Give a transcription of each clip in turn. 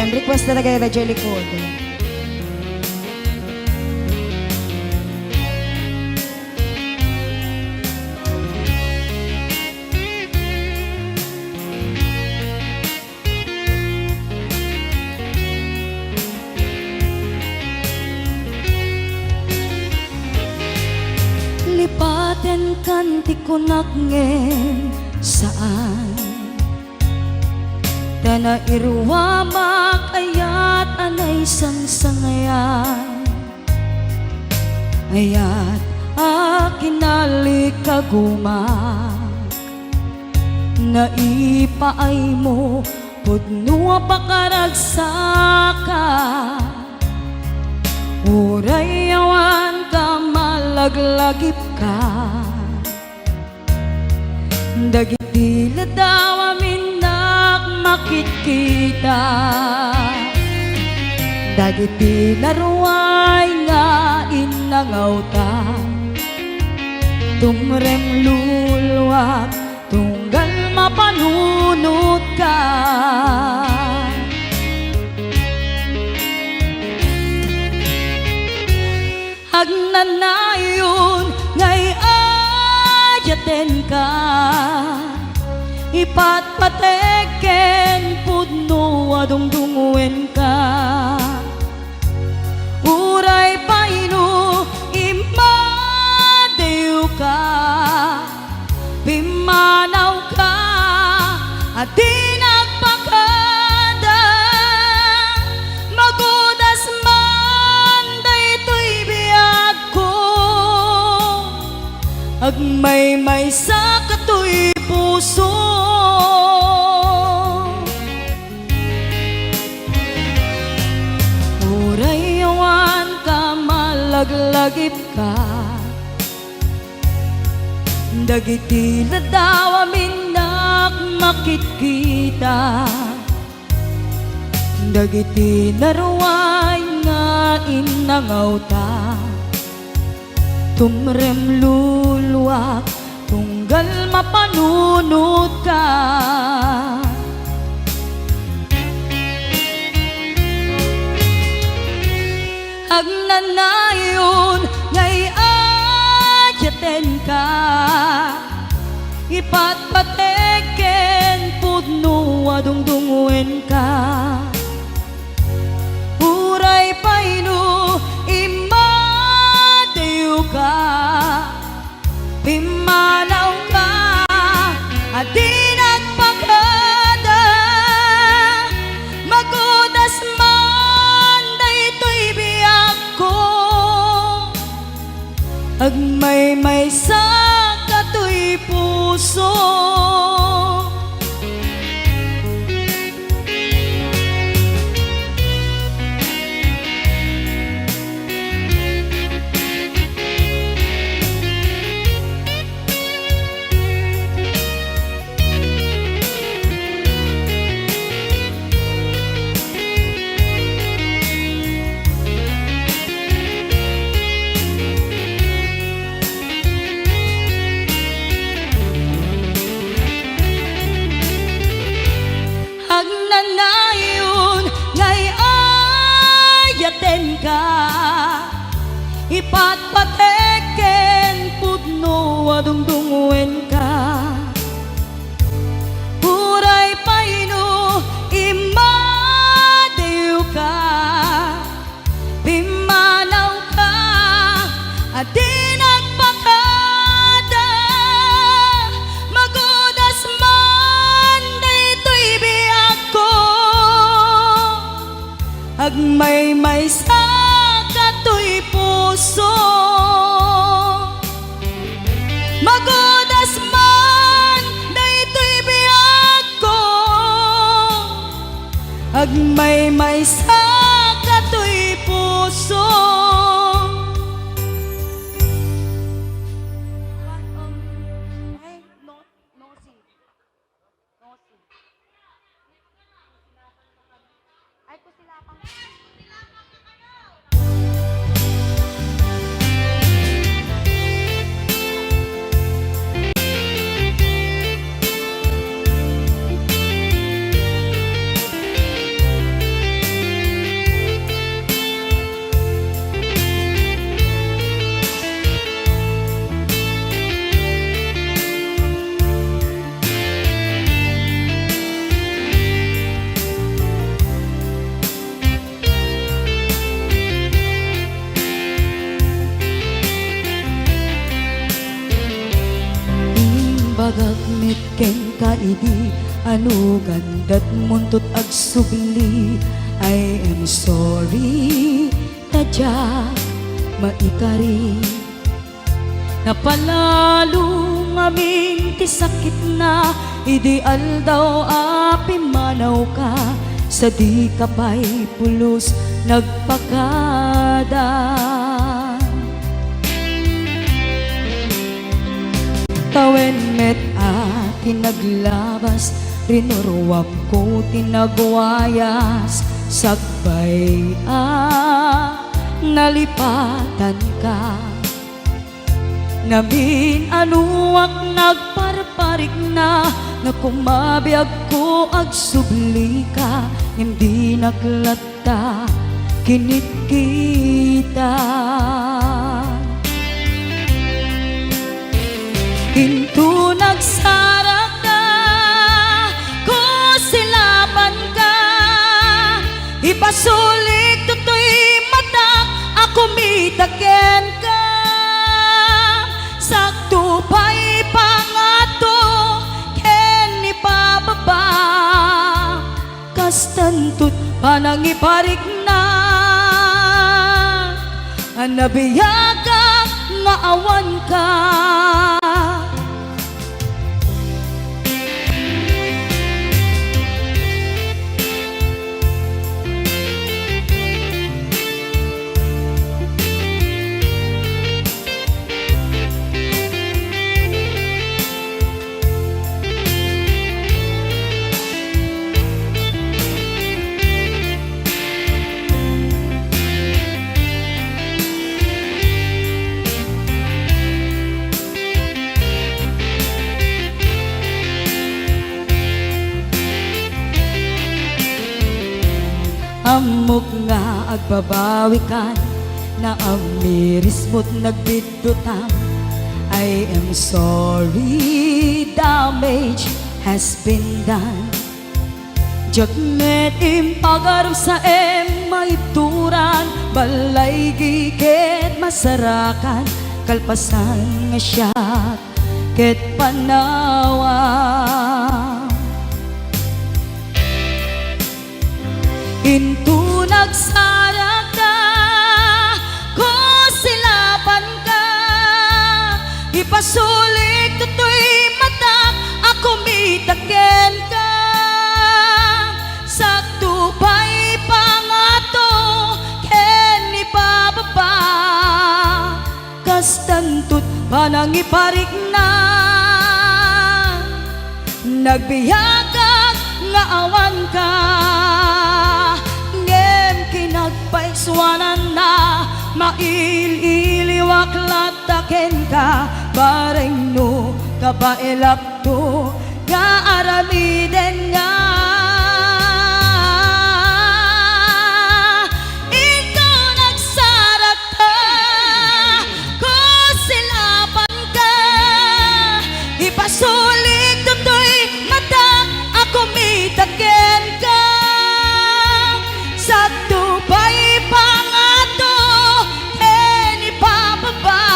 Ayan, request talaga yung Radyo Likod. Lipaten kanti ko nakngen saan Dana irwa makayat anay sangsangayan Ayat akinali kagumak Naipaay mo pudnua pakaragsaka Uray awan ka malaglagip ka Dagiti ladaw aminak makikita Dagiti laruay nga inangaw ta Tumrem lulwak tunggal mapanunot ka Agnanayon ngay ayaten ka Ipatpateken pudno adungdunguen ka Uray paino imadew ka Pimanaw ka at di nagpakada Magudas man daytoy biyag ko Agmay-may sa katoy puso Uray awan ka malaglagip ka Dagiti ladaw aminak makikita Dagiti laruay nga inangaw ta Tumrem lulwak tunggal mapanunot ka Agnanayon ngay ayaten ka Ipatpateken pudno adungdunguen ka Uray paino imadew ka Pimanaw ka at di nagpakada Magudas man daytoy biyag ko Agmay-may sa katoy puso Agnanayon ngay ayaten ka Ipatpateken pudno adungdunguen ka Uray paino imadew ka Pimanaw ka at di nagpakada Magudas man daytoy biyag ko Agmay-may sa katoy puso Magudas man daytoy biyag ko Agmay-may sa katoy puso Ay, kusilapang ken ka idi ano gandat muntot ag sugli. I am sorry tadya maikari napalalo ngamin ti sakit na ideal daw api manaw ka sa di kapay pulos nagpakada. Tawen met tinaglabas rinuruwap ko tinagwayas sagbay nalipatan ka namin anuak nagparparik na kumabiyag ko ag subli ka hindi naglata kinit kita. Hinto nagsarak ka, ko silaban ka, ipasulik tutoy matak, ako mitaken ka. Sakto pa'y pangato, ken ipababa, kastantut panangiparik na, anabiyaga nga awan ka. Amok nga agbabawi kan na amiris mo't nagbidutam. I am sorry, damage has been done. Jagmet impagaram sa maituran, balay giket masarakan, kalpasan nga siya ket panawan. Hinto nagsarak ka, ko silaban ka, ipasulik tutoy matak, ako mitaken ka. Sakto pa'y pangato, ken ipababa, kastantut panangiparik na, nagbiyagag nga awan ka. Nagpaiswanan na maililiwak lataken ka bareng no kabailap to nga aramiden nga. Ikaw nagsarat ka, ko silaban ka, ipasulik tutoy mata, ako mitaken ka. Sakto pa'y pangato, ken ipababa,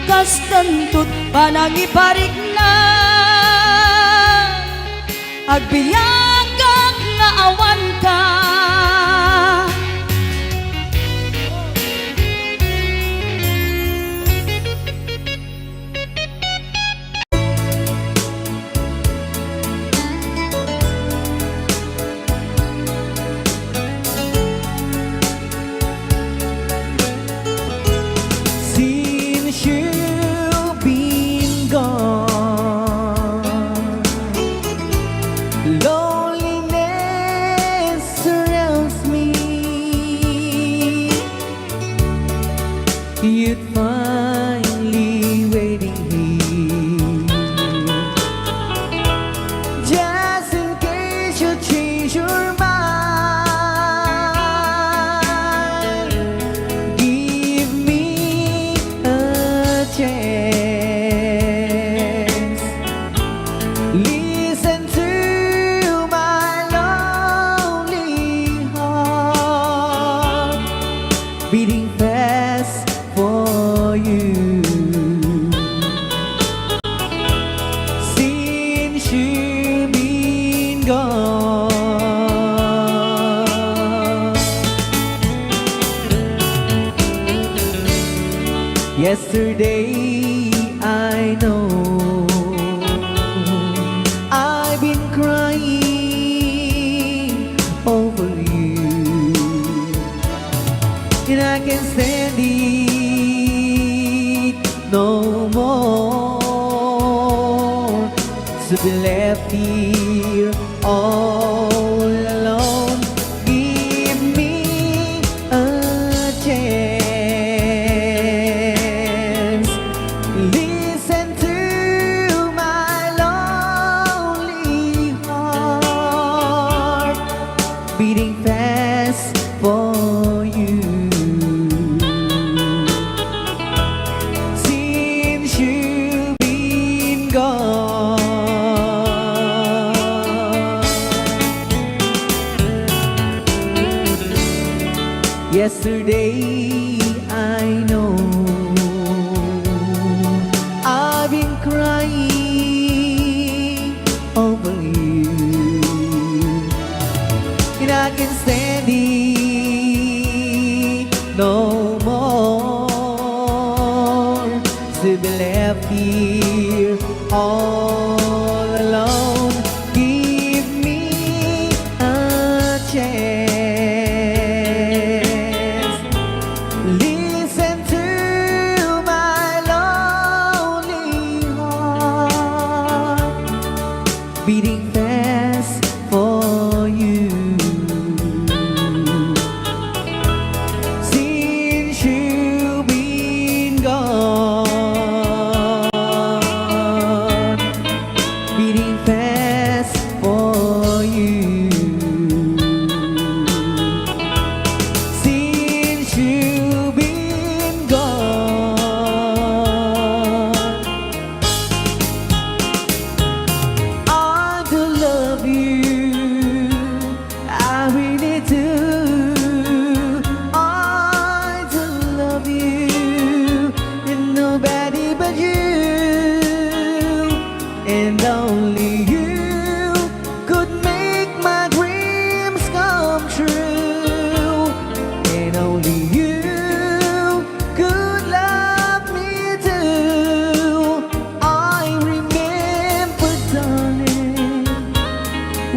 kastantut panangiparik na, agbiyagang nga awan ka. You've been gone, Lord. Yesterday I know I've been crying over you, and I can't stand it no more to be left here all alone. Give me a chance. Listen to my lonely heart beating fast for you. Since you've been gone, yesterday I know I've been crying over you, and I can't stand it no more to be left here all alone. Give me a chance. Listen to my lonely heart beating fast for you. Since you've been gone, beating fast for you. Since you've been gone, I do love you, I really do. I do love you, and nobody but you, and only you could make my dreams come true, and only you could love me too. I remember, darling,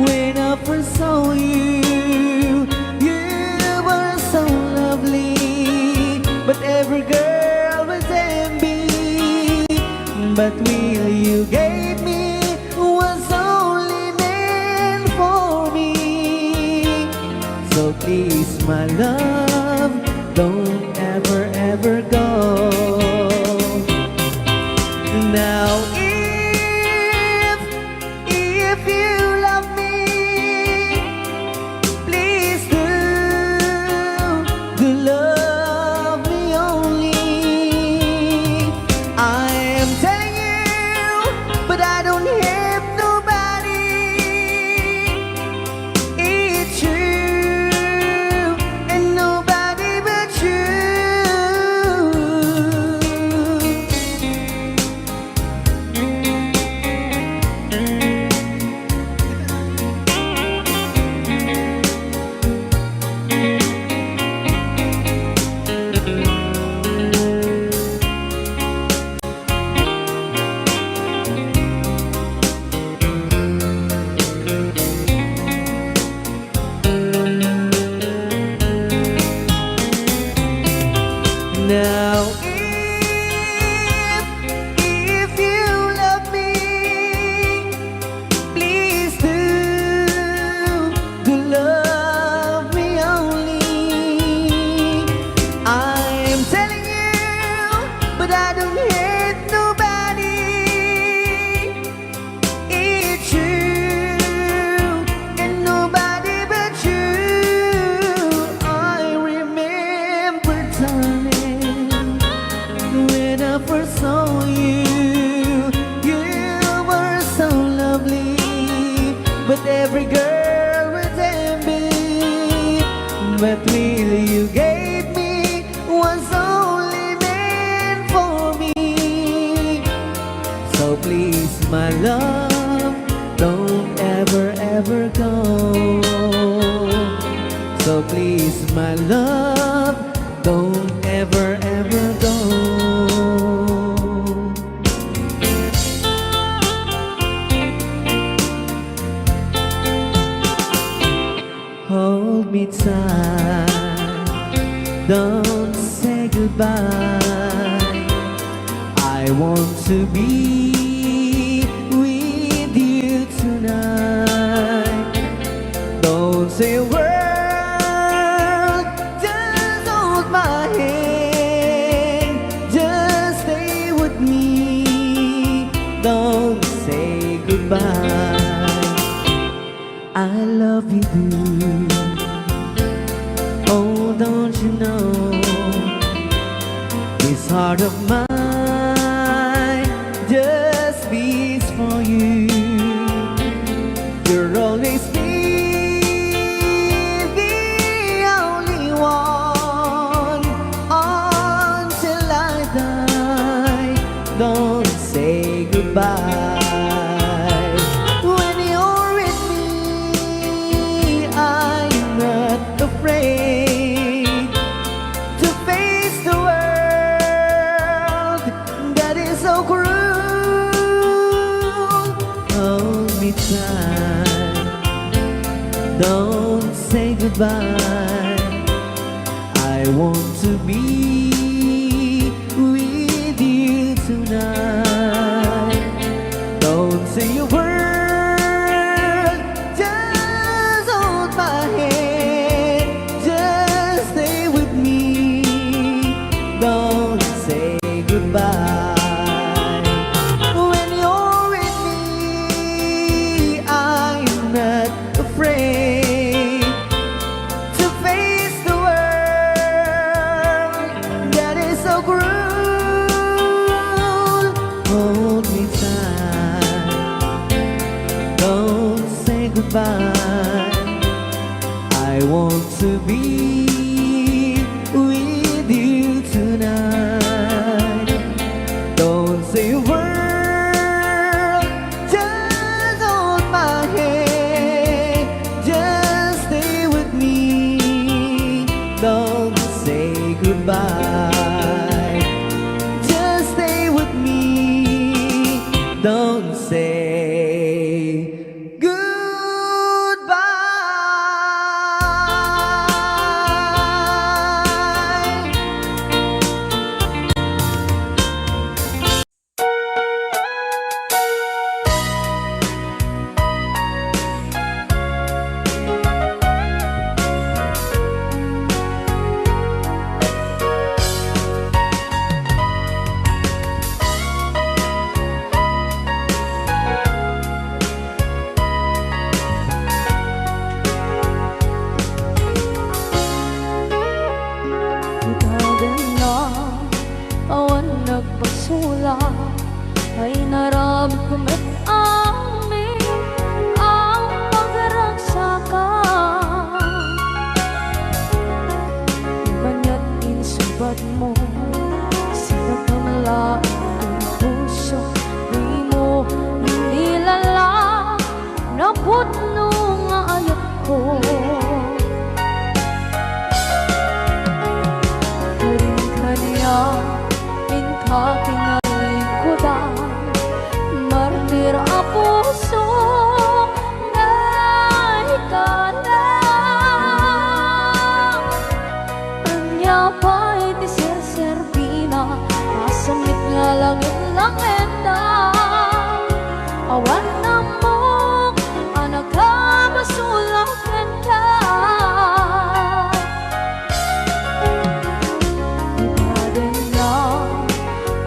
when I first saw you, you were so lovely, but every girl was envy. But will you gave me was only meant for me. So please, my love, don't ever, ever go. Now if you love me, please do love me only. I am telling you, but I don't have nobody. It's you and nobody but you. Now if you love me, please do love me only. I am telling you, but I don't hate nobody. It's you and nobody but you. I remember, darling, when I first saw you, you were so lovely, but every girl was envy. But will you gave me was only meant for me. So please, my love, don't ever, ever go. So please, my love, don't ever, ever go. goodbye. I want to be with you tonight. Don't say a word, just hold my hand. Just stay with me. Don't say goodbye. I love you, boo. Oh, don't you know, this heart of mine just beats for you. You'll always be the only one until I die. Don't say goodbye. When you're with me, I'm not afraid to face the world that is so cruel. Hold me tight, don't say goodbye. I want to be with you tonight. Don't say a word, just hold my hand. Just stay with me. Don't say goodbye. When you're with me, I'm not afraid to face the world that is so cruel. Hold me tight, don't say goodbye. I want to be with you tonight. Don't say a word, just hold my hand. Just stay with me. Don't say goodbye. Just stay with me. Don't say goodbye. Awan nagpasula ay naramit kumit amin ang pagragsakan. Banya't insubad mo sa pagmamalain ng puso, di mo nilala na putno nga ayat ko. Kakinalikudan, martir ang puso na ikalang. Anya pa'y di serserpina, masamit nga langit-langit na. Awan na mo, anak ka, masulakan ka.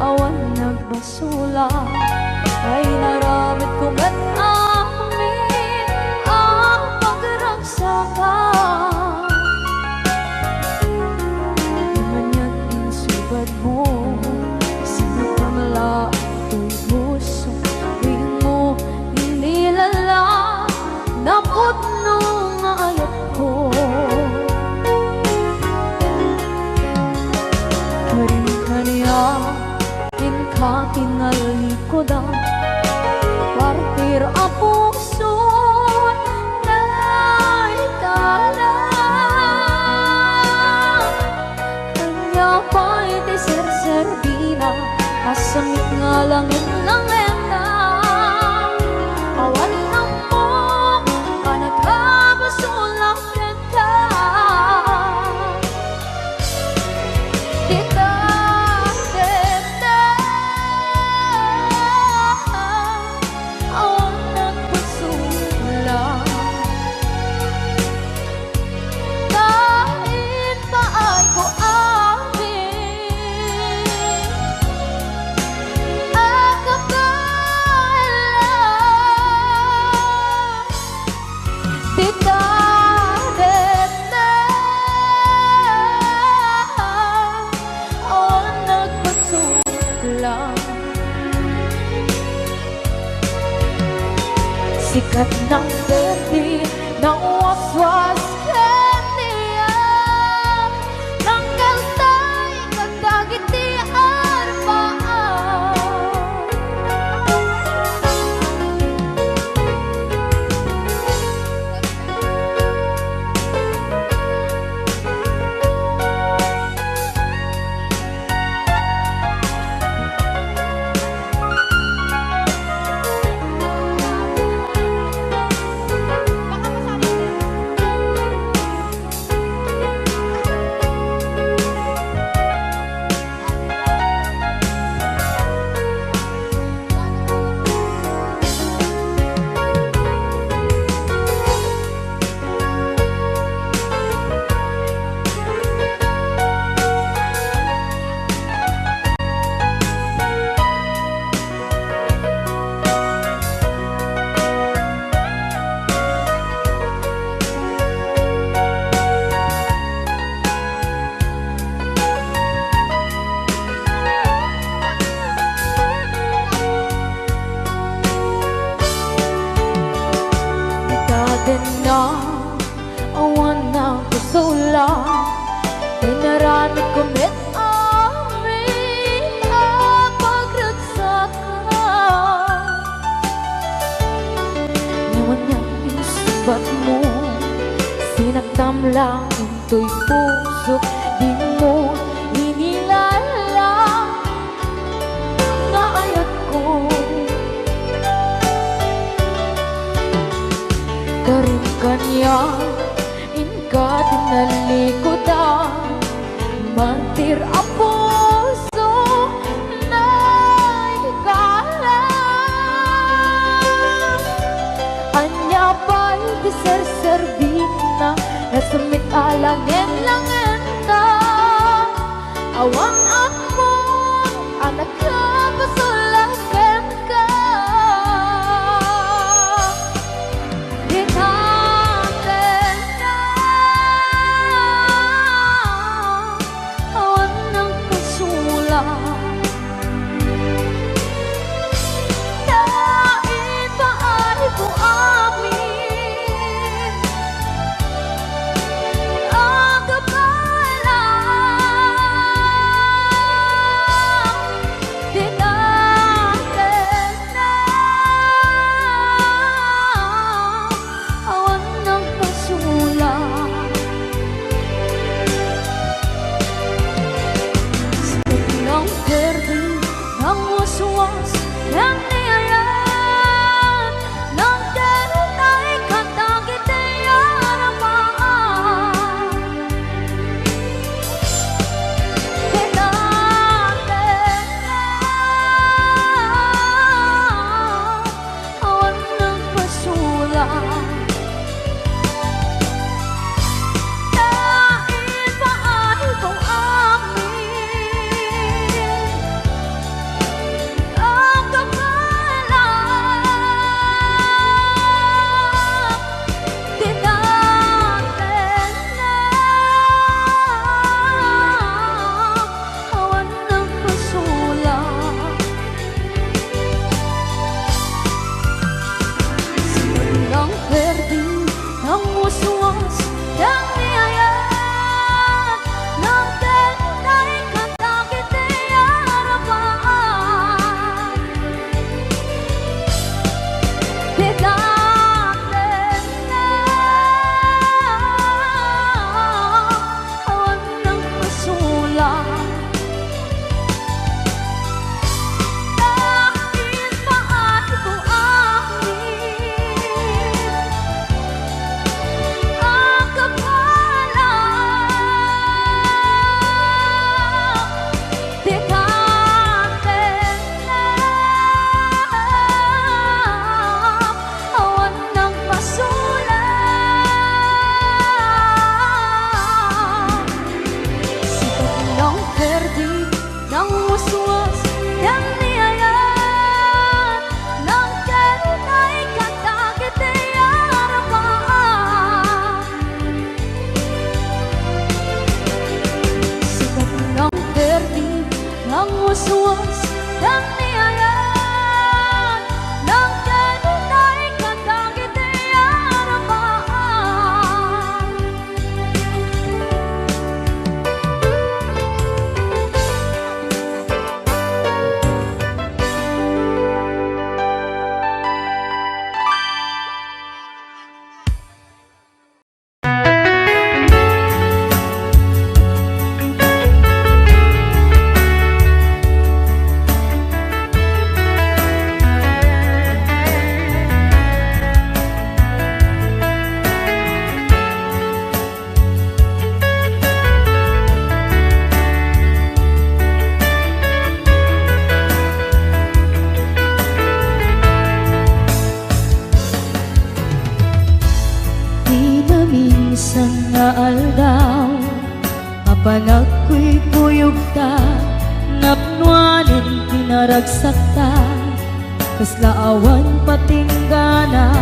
I want sikat ng berde ng waswas kaniya ng kaltay kagdagiti arbaan na awan na kusula Pinarami kumit amin pagratsakan Ngayon niyang isubat mo Sinagtam lang into'y puso Di mo inilala Nga ayat ko Karin kanya inka tinalikodan Mantir ang puso na ikalang Anya ba'y diserservina Nasumit alangin-langin ta Awan ako anak ka pasulakan ka ragsakta kaslaawan patinggana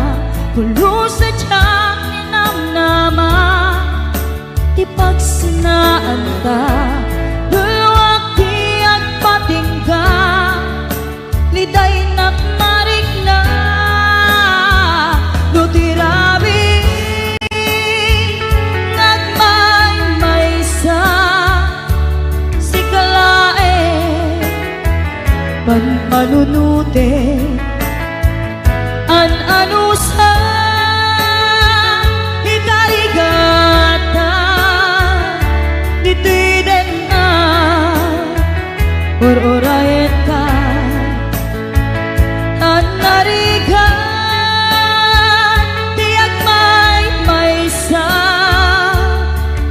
pulo sa tiyang ninamnama ti pagsinaan ta dulwag ti agpatingga liday nakmarik na no tirabi nagmaymaysa si kalae manunute an anusa ikarigata ditiden na or-oraet ka an narigan tiyak may-maysa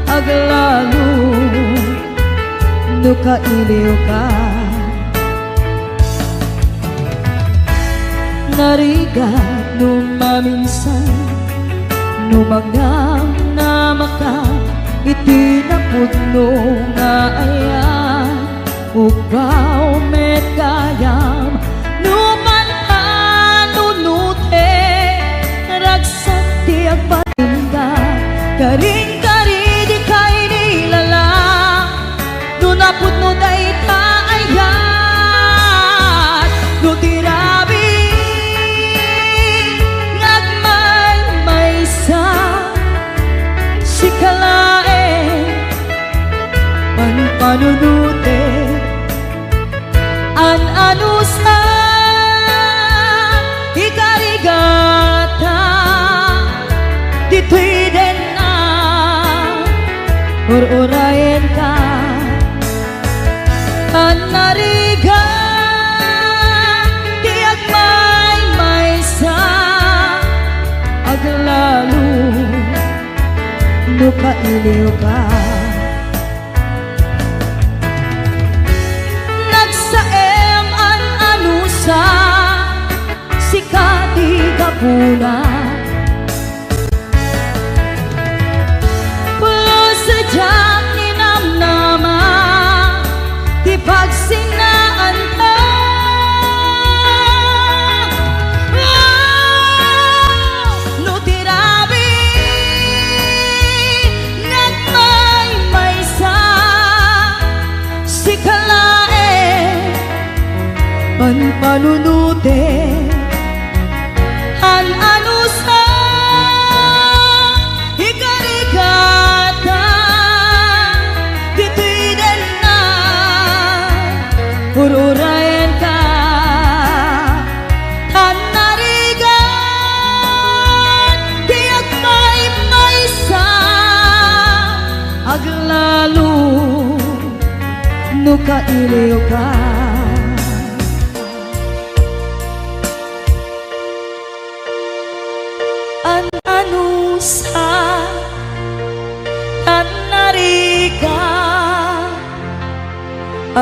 aglalo no kailiw ka narigat no maminsan no magnam na maka iti napudno nga ayan upaw met kayam no mananunute ragsak ti agpatingga karing-kari di kay nilala no napudno day taayan no tirabi si kalae panunute an anusa ikarigata ditwiden na or-orayen ka an narigan tiyak may-maysa aglalo no kailiw ka nagsaem an anusa si kadi kapuna pulo sadyang ninamnama di pagsinaan ka no tirabi si kalae panunute an anusa ikarigata ditwiden na ururayan ka an narigan tiyak may-maysa aglalo no kailiw ka an anusa an narigan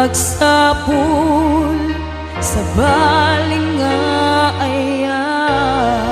agsapul sa baling nga ayan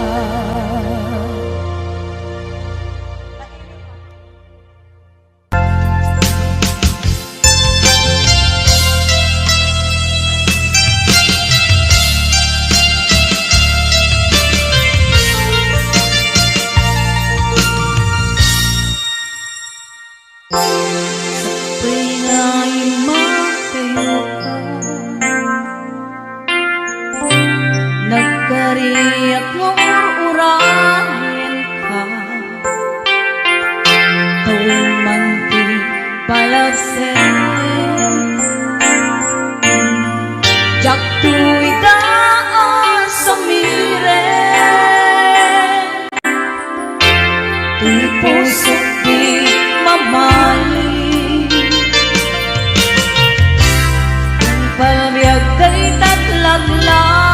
nagkariyak mo ur-urahin ka tawin man ti palagsen jak tuwi daan sa miren tuy puso di mamali palbiag day tatlaglang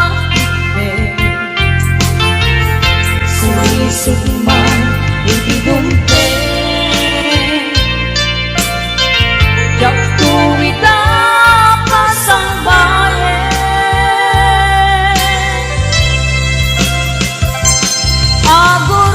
sulisugman hindi dumpe jak tuwida pasang bayan agur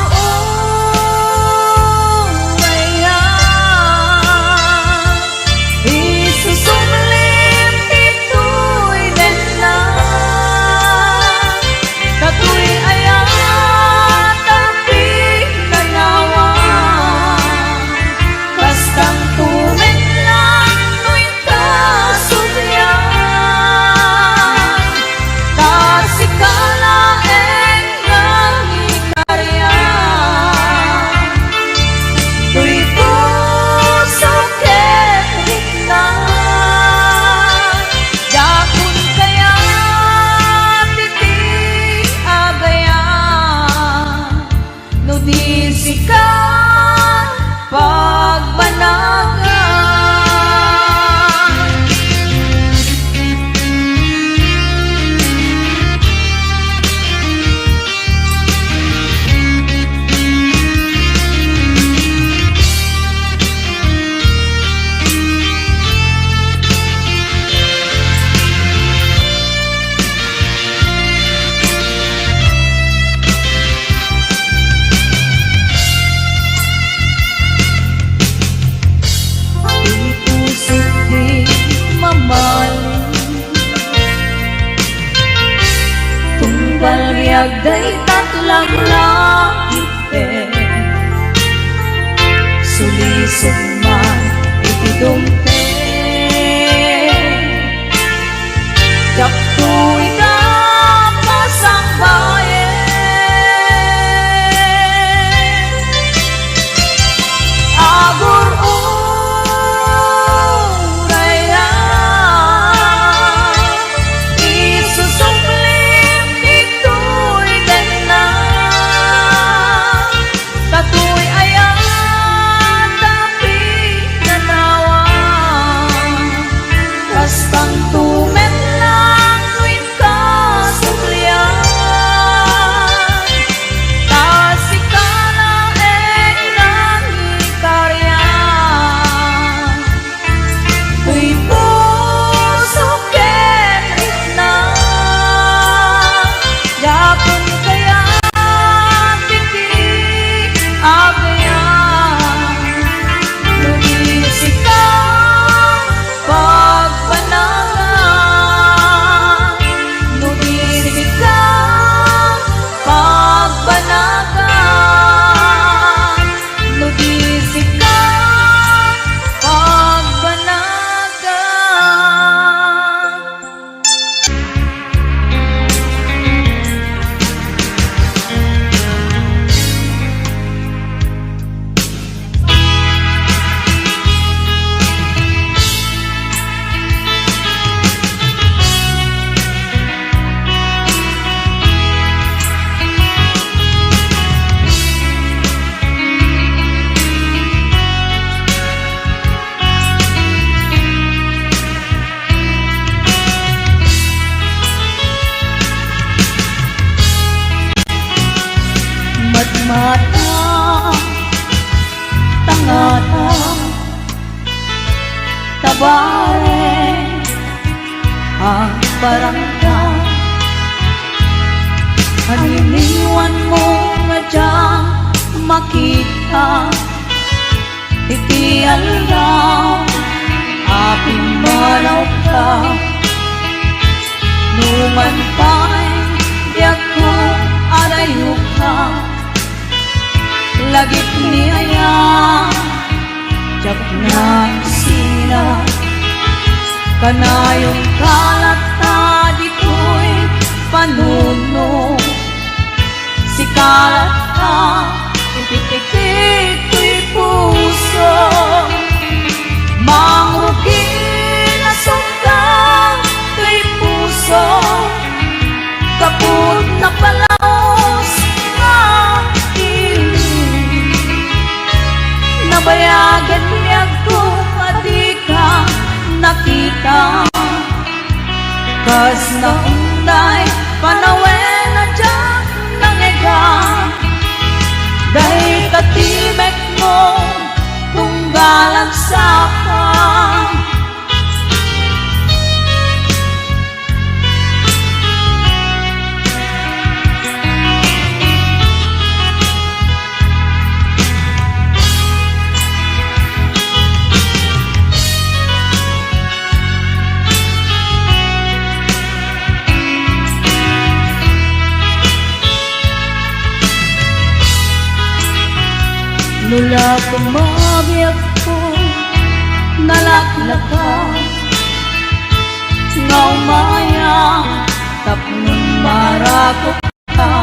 sikat pagbanagan. Balriagday tatlang langite sulisog man itidumpe jaktu'y kapas ang bayan agur uray na isusumli katu'y ayan tapi nanawa kastang tumen lang tuwin kasuklian tasika na ng ikaryan tu'y puso kenrit na yapon kaya mata tangata tabare ang barangka aniniwan mo nga dyan makita iti alaw aping manaw ka numan pa'y diyak ko arayo ka lagit ni aya jak na sila kanayong kalata dito'y panuno si kalata ipitikit ko'y puso mangrugi na sundang ko'y puso kaput na palaos na nabayagan niya kung di ka nakita kas na unday panawen na dyan nangega dahil katimek mo kung galang sa ka Nula kumabiyag ko nalaklakas nga umaya tapnon marakot ka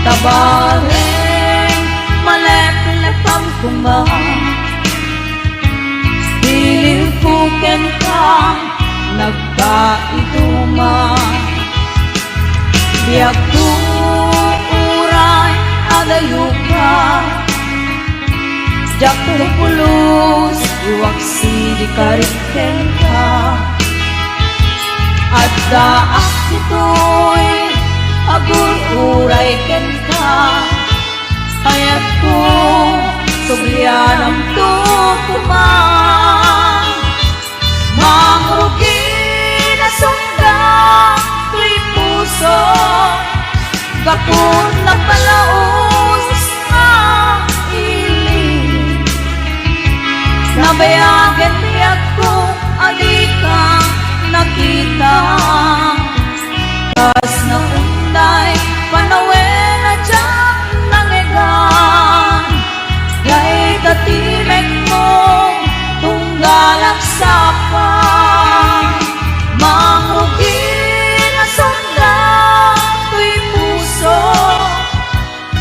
tabareng maleplepam kuma piling puken ka nagkaituma biyak ko uray adayo Japo pulos iwaksi di kariken ka at daak ito'y agul uray ken ka ayat ko suglian ang tukumang mangrugi na sunda tuy puso gapon na palaos ang iling nabayagan niya kung alika nakita kas na unday panawen na dyan nangigan yay katimek mo tunggalak sapa mangrugi na sunda tuy puso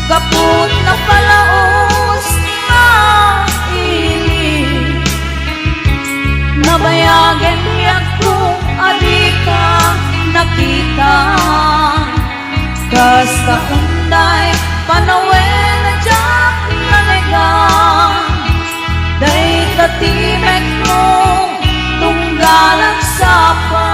kaput na palaos ang iling nabayagan niya kung alika nakita kas kaunday panawen na dyan nanigang day katimek mo tunggalang sapa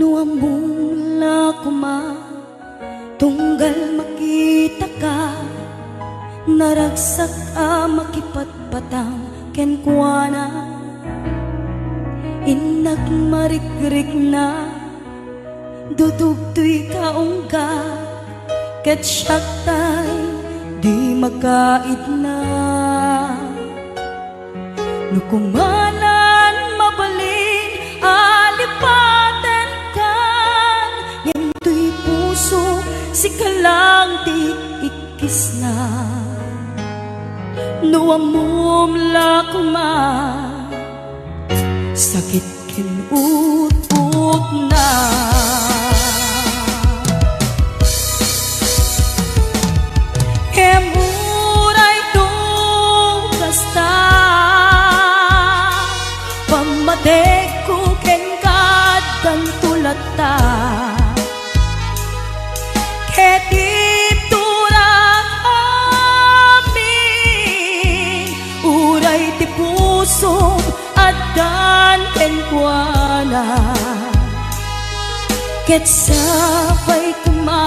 nuamula kuma tunggal makita ka naragsak a makipatpatang kenkwana inag marikrik na dudugtoy kaungga ket syaktay di makaid na nukumanan mabalin alipaten kan yentoy puso si kalang di ikis na nuamum lakma sakit kinut-ut na emuray tung kasta pamatek ko ken kadang tulata ketip turang amin uray ti puso adan ken kuana ket sabay kuma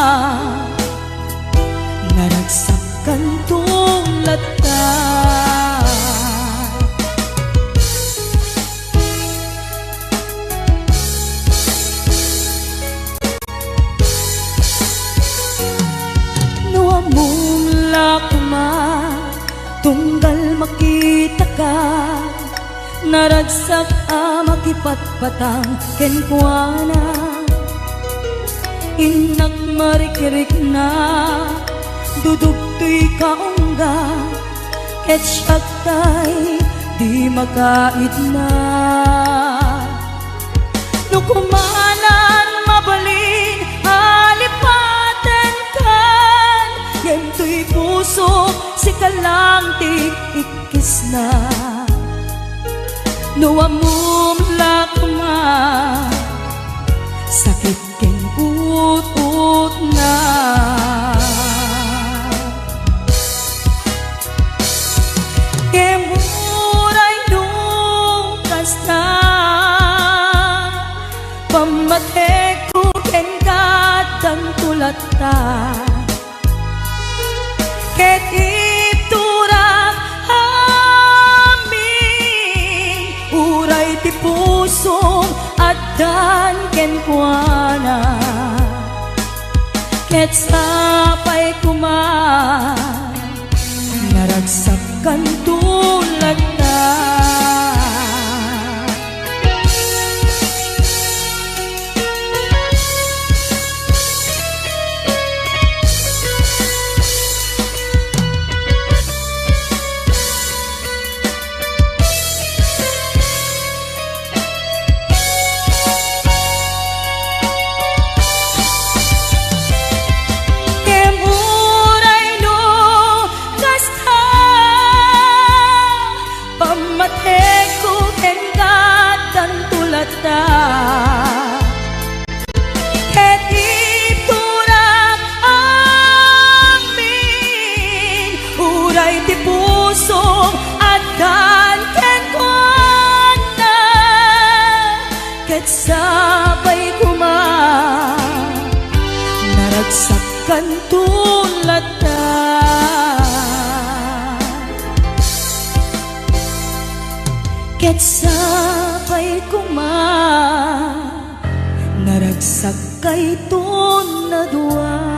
naragsakan tulata nuamula kuma tunggal makita ka naragsak a makipatpatang kenkwana inak marikirik na dudugtoy kaungga ket syaktay di makaid na nukumanan mabalin alipaten kan yentoy puso si kalang ti ikis na nuamum lakma sakit ken ut-ut na kemuray nung kasta pamatek ko ken kadang tulata ket ipturang amin uray ti puso adan ken kuana ket sapay kuma naragsakan tulad ket sabay kuma naragsakan tulad ta. Ket sabay kuma naragsak kay tunadwa.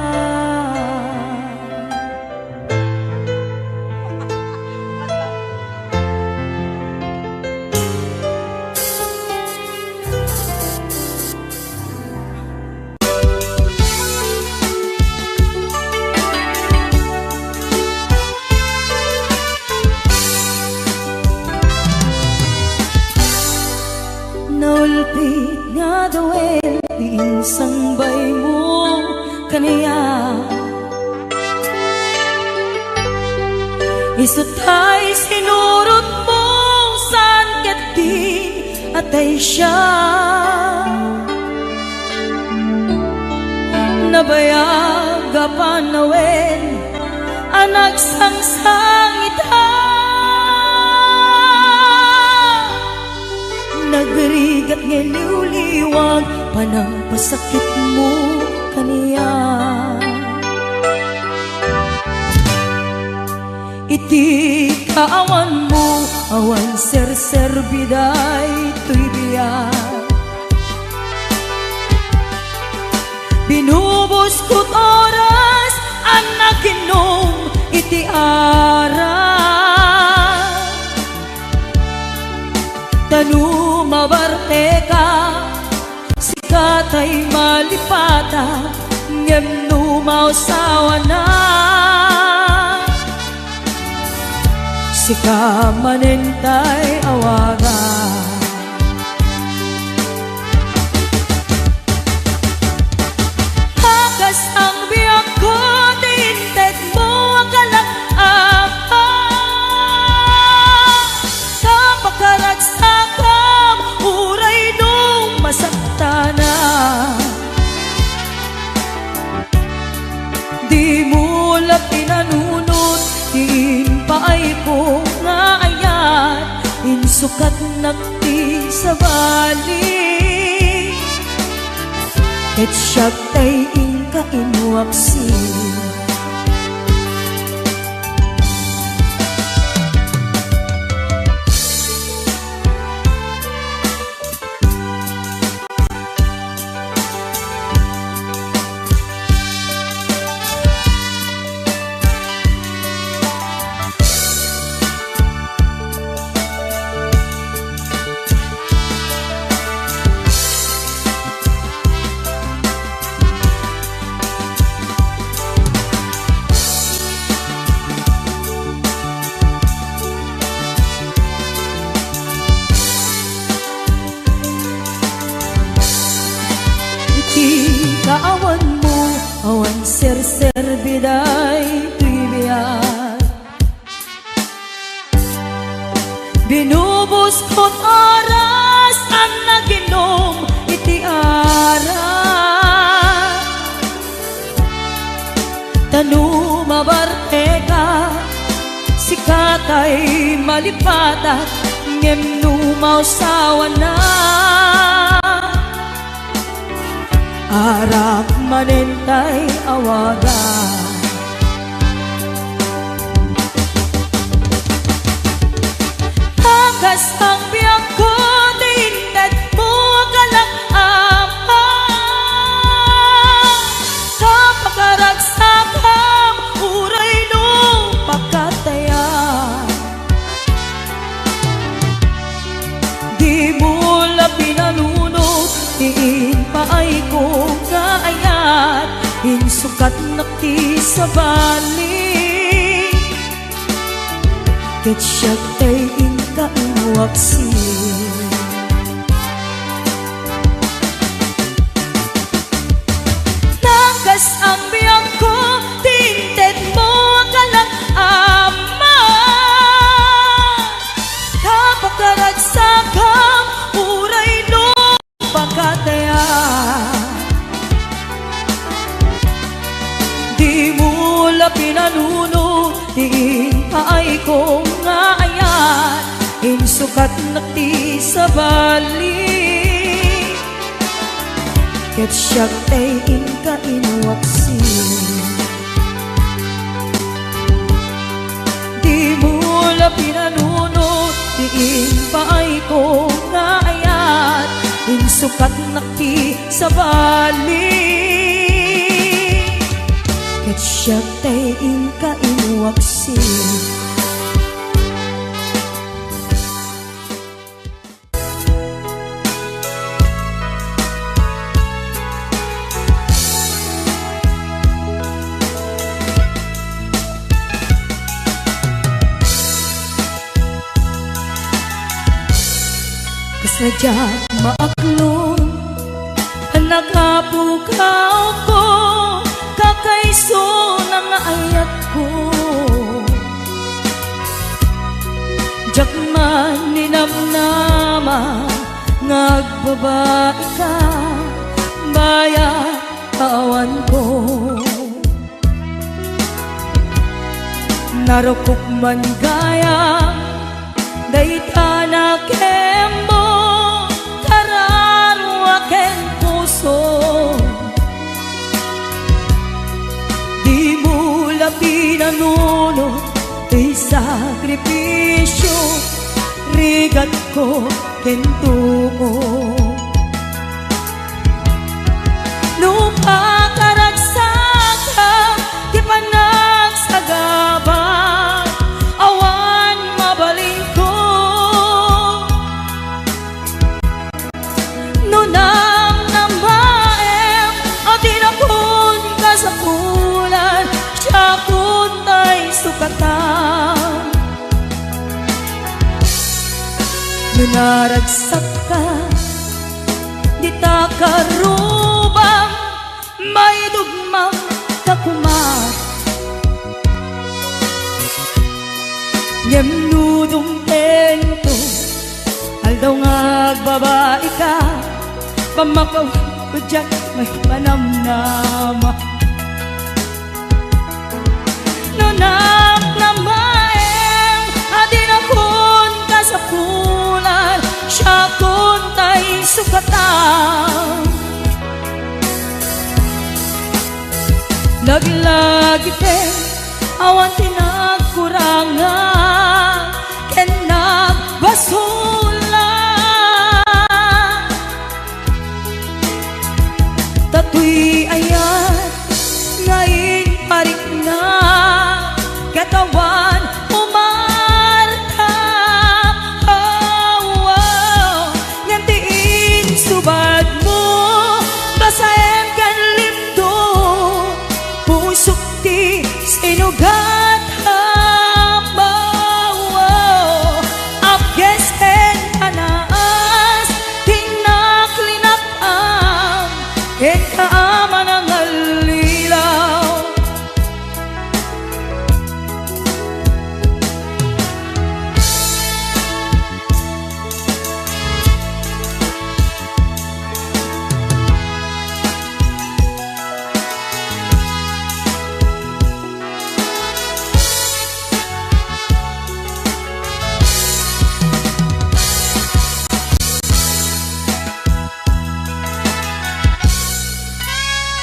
Naulpit nga dawel pinsang bay mo kaniya, isutay sinurot mo san ket di atay siya. Nabayaga panawel anak sangsang ita, nagrigat ngeliw-liwag panang pasakit mo kaniya. Iti kaawan mo awan ser-ser biday tuy biyak, binubos ko't oras anak inom iti ara. Tanu mabarte ka sikatay malipata ngem numausawa na, sika manentay awaga. Hagas ang biyak ko tinted mo akalak apa, kapakaragsakam uray nung masaktana. Di mo lang pinanunod diin paay ko nga ayat, insukat nakti sa bali ket siyak tay inka inuaksi. Kaawan mo awan ser-ser biday tuy biyak, binubos ko't oras ang naginom iti ara. Tanu mabarte ka sikatay malipatat ngem numausawa na, arap manentay awaga. Hagas ang biyak ko tinted mo akalak apa, kapakaragsakam uray nung pagkataya. Di mo lang pinanunod diin paay ko nga ayat, insukat nakti sa bali ket siyak tay inka inuaksi. Nagas ang biyak ko tinted mo akalak ama, kapakaragsakam uray nung pagkataya. Di mo lang pinanunod diin paay ko nga ayat, insukat nakti sa bali ket siyak tay inka inuwaksi. Di mula pinanunod, diin paay ko nga ayat, insukat naki sa bali. Ket siyak tay inka inuwaksi. Kasadyak maaklon, nagapukaw ko, kakaiso ng ayat ko. Diyak man ninamnama, ngagbabae ka, bayat awan ko. Narukok man gaya, dayta na kembo, kararwa ken puso. Di mula pinanunod, di sakripisyo, rigat ko kentumo. Nupakaragsakan, di panagsagaban, awan mabaling ko. Nunang namaem, o tinapon ka sa pulan, siya kuntay sukatan. Nunaragsak ka, di ta karubang, may dugmang kakumat. Ngemnudong tento, aldaw nga babae ka, pamakaw ko dyan may panamnama. Nunang namaem, adin akon ka sa pulan, siya kuntay sukatan. Naglagite, awan tinagkurangan, ken nagbasulan. Tatoy ayat, ngayon parik na, katawan umarta. Oh, oh, ngantiin subad mo, basaem kan lindo, pusok ti sinugat habaw. Apges ken panaas, tinaklinakam, ken kaaman ang alilaw.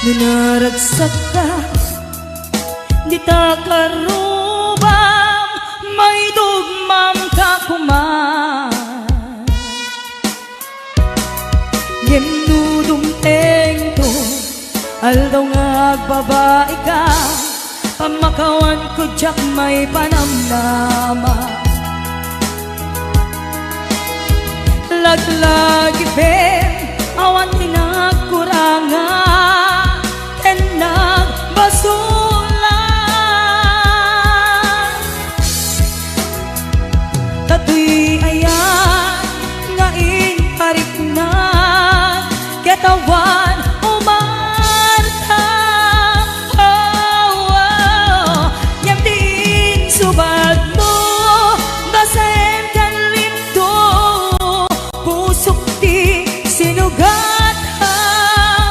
Nunaragsak ka, di ta karubang, may dugmang kakuman. Gemnudong tengto, aldaw nga agbabae ka, pamakawan ko dyak may panamnama. Laglagi ben, awan tinagkurangan, ken nagbasulan. Tatoy ayan, ngayon parik na, katawan umarta. Oh, oh, yamdin subad mo, basaem kan lindo, pusok ti sinugat. Oh,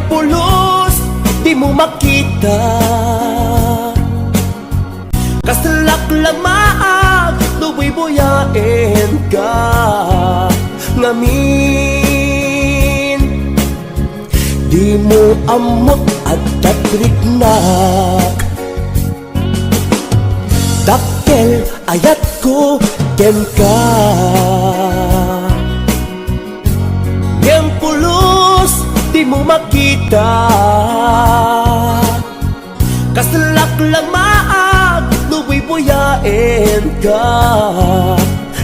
Ngayong pulos di mo makita, kasalak lamaag luwi buyain ka. Ngamin di mo amot at tatriknak, dakkel ayat ko ken ka. Ngayong pulos di mo makita, kasalak lamaag luwi buyain ka.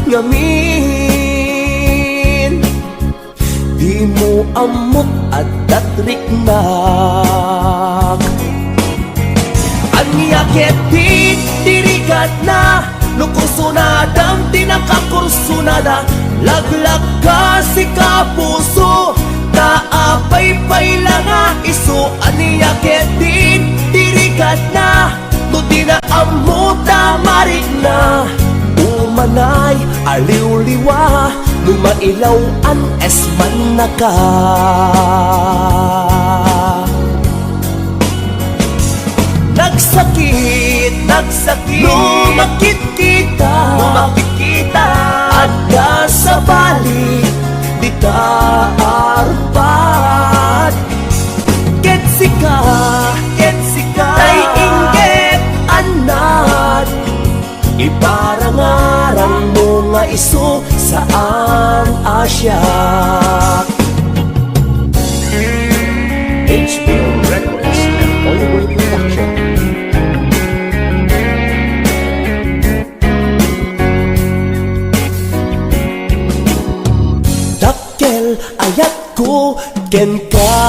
Ngamin di mo amot at tatriknak, anyakit dirigat na lukusunadang tinakakursunada. Laglag ka si kapuso, naapay-pay lang nga iso. Anyakit dirigat na no di na amuta marik na. Umanay aliw-liwa no mailaw an esman na ka. Nagsakit lumakit kita adda sa balik di ta arpat. Ketsika tay inggit anad, iparangarang mo nga iso saan Asya. HBO Records and Hollywood Production. Dakkel ayat ko ken ka.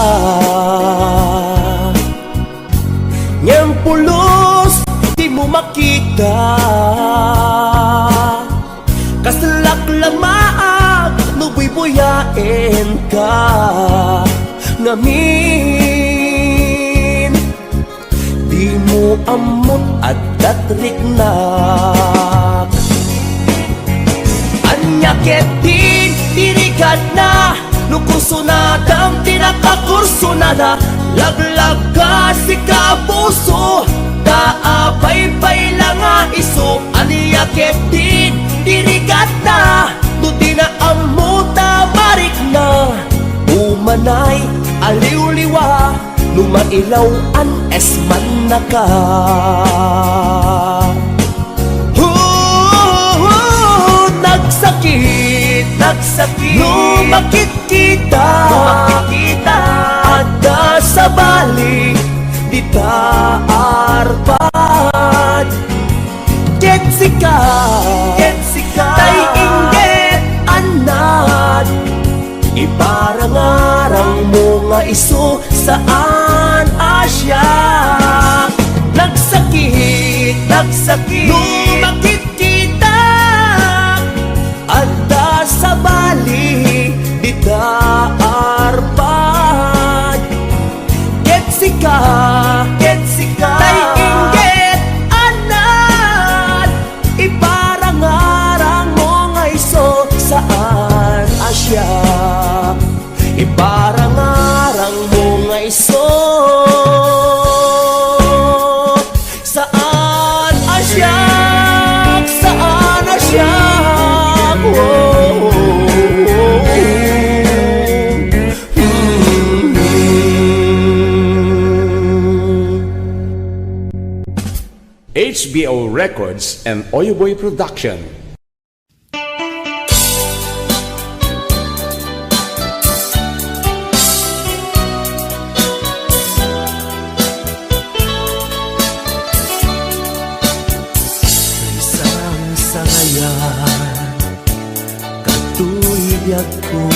Ngayong pulos di mo makita, kasalak lamaag luwi buyain ka. Ngamin di mo amot at tatriknak, anyakit dirigat na lukusunadang tinakakursunada. Laglag ka si kapuso, naapay-pay lang nga iso. Anyakit dirigat na no di na amuta marik na. Umanay aliw-liwa lumailaw an esman na ka. Nagsakit lumakit kita adda sa balik di ta arpat. Ketsika tay inggit anad, iparangarang mo nga iso saan Asya. Nagsakit lumakit kita adda sa bali di ta arpat. Ketsika tay inggit anad, iparangarang mo nga iso saan Asya. Iparangarang mo nga iso saan Asya, saan Asya. HBO Records and Oyoboy Production. Isang sangayan katuyag ko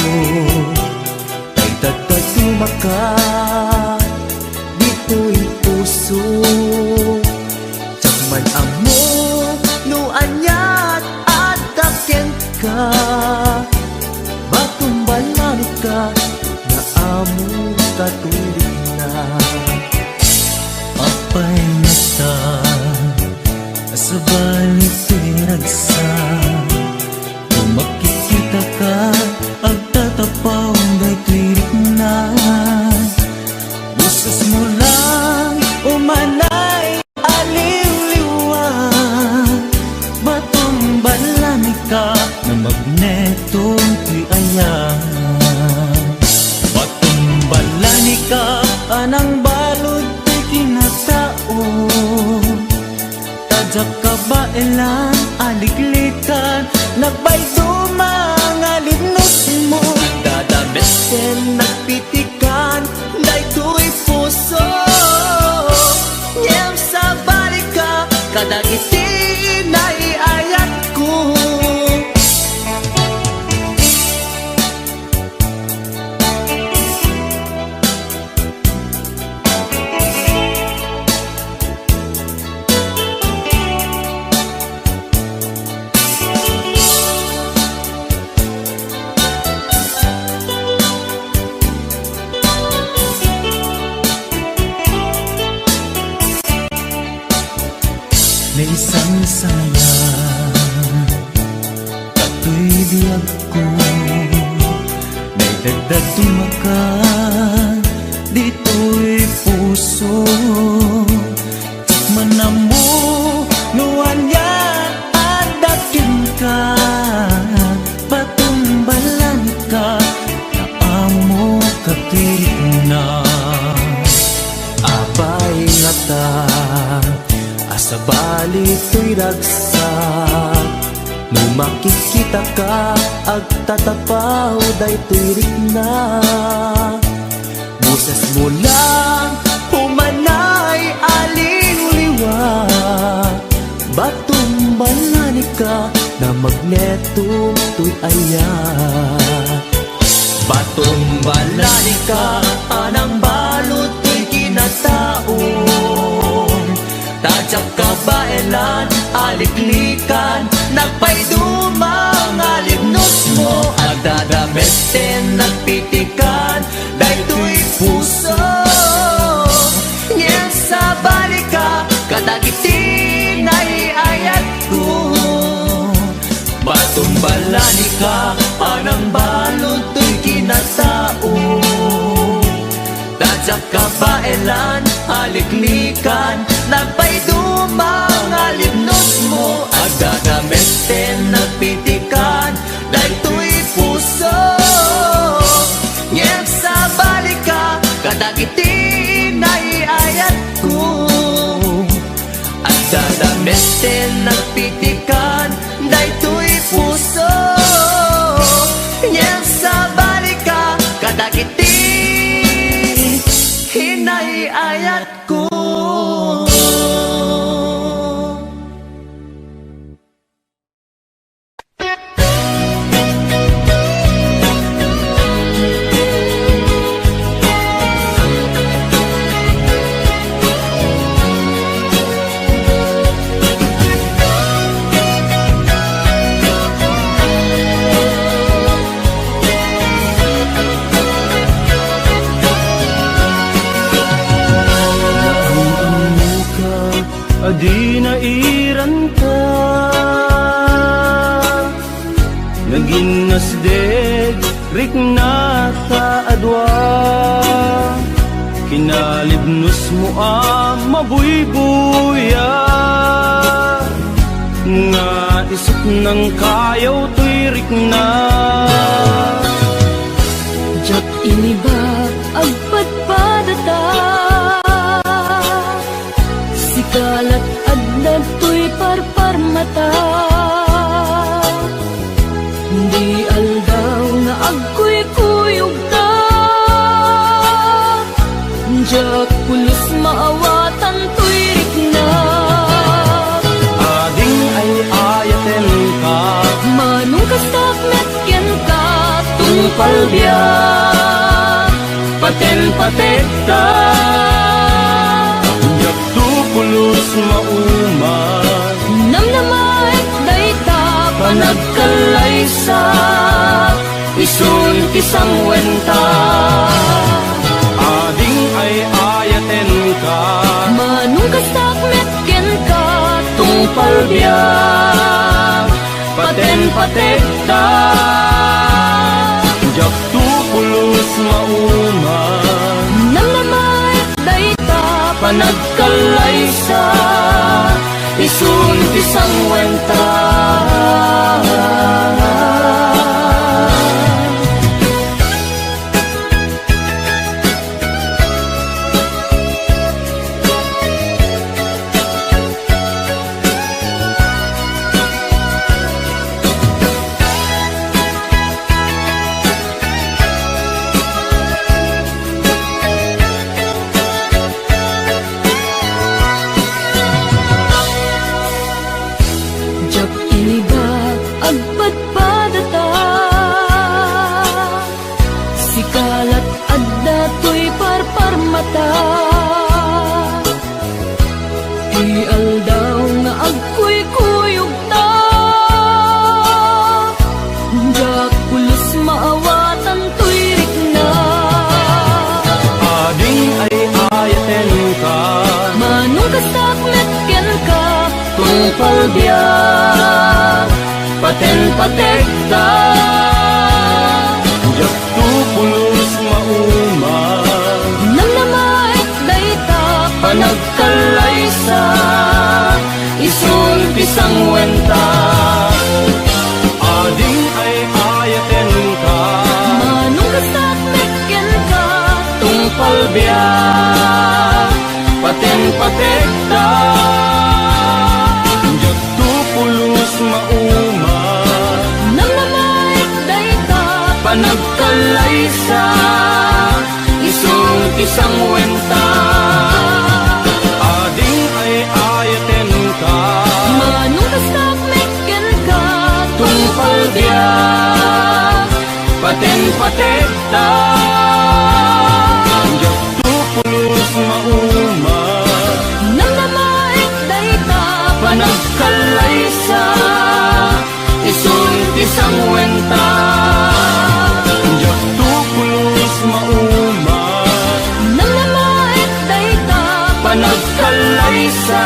ay tagtagtumakat dito'y puso. Man amo no anyat at taken ka, matumbalan ka na amo katulik na. Apay na ta sa balik tinagsa, kung makikita ka ang tatapaw na tulik na. anang balod ti kinatao. Tadyak ka ba elang aliglikan, nagbaydo mga linos mo. Dadamesen nagpitikan, daytoy puso. Ngem sa balik ka, kadagiti naiayat ko. May isang sayang kato'y biyag ko, may dagdag tumaka dito'y puso. Tikman na mo nuwan yan at dakin ka, patumbalan ka na amo katirik na. Abay nga ta sa balik to'y ragsak, no makikita ka agtatapaw daytoy rikna. Busas mo lang humanay aliw-liwat, batumbalan ka na magneto to'y ayat. Batumbalan ka anang balot to'y kinataon. Tadyak ka ba elan aliklikan, nagpaydumang alibnos mo. Agdadamesen nagpitikan, daytoy puso. Ngem sa balik ka, kadagiti naiayat ko. Batumbalani ka, anang balot to'y kinatao. Tadyak ka ba elan aliklikan, nagpaydumang alibnos mo. Agdadamesen nagpitikan, daytoy puso. Ngem sa balik ka, kadagiti naiayat ko. Agdadamesen nagpitikan, daytoy puso. Ngem sa balik ka, kadagiti hinaiayat ko. Di nairan ka, naging nasdeg rik na kaadwa. Kinalibnos mo mabuybuya, nga isip ng kayaw to'y rik na. Jak iniba agpadpadata, sikalat adlad to'y parparmata. Hindi aldaw nga agkuy-kuyog ta, jak pulos maawatan to'y rikna. Ading ay ayaten ka, Manong kastak metken ka, tungpal biyak, paten-patek ka. Pulos mauman, namnamay dayta panagkalaysa, isun kisang wenta. Ading ay ayaten ka, manong kastak metken ka, tungpal biyak, paten-patek ka. Jak tu pulos mauman, namnamay dayta panagkalaysa, isun kisang wenta. palbiyak paten-patekta jak tu pulos mauma Namnamait dayta panagkalaysa isul pisang wenta ading ay ayaten ka manung kasat meken ka tungpal biyak paten-patekta jak tu pulos mauma Namnamait dayta panagkalaysa isung isang wenta ading ay ayaten ka manung kasat meken ka tungpal biyak paten-patekta jak tu pulos mauma Namnamait dayta panagkalaysa isung isang wenta jak tu pulos mauma Namnamait dayta panagkalaysa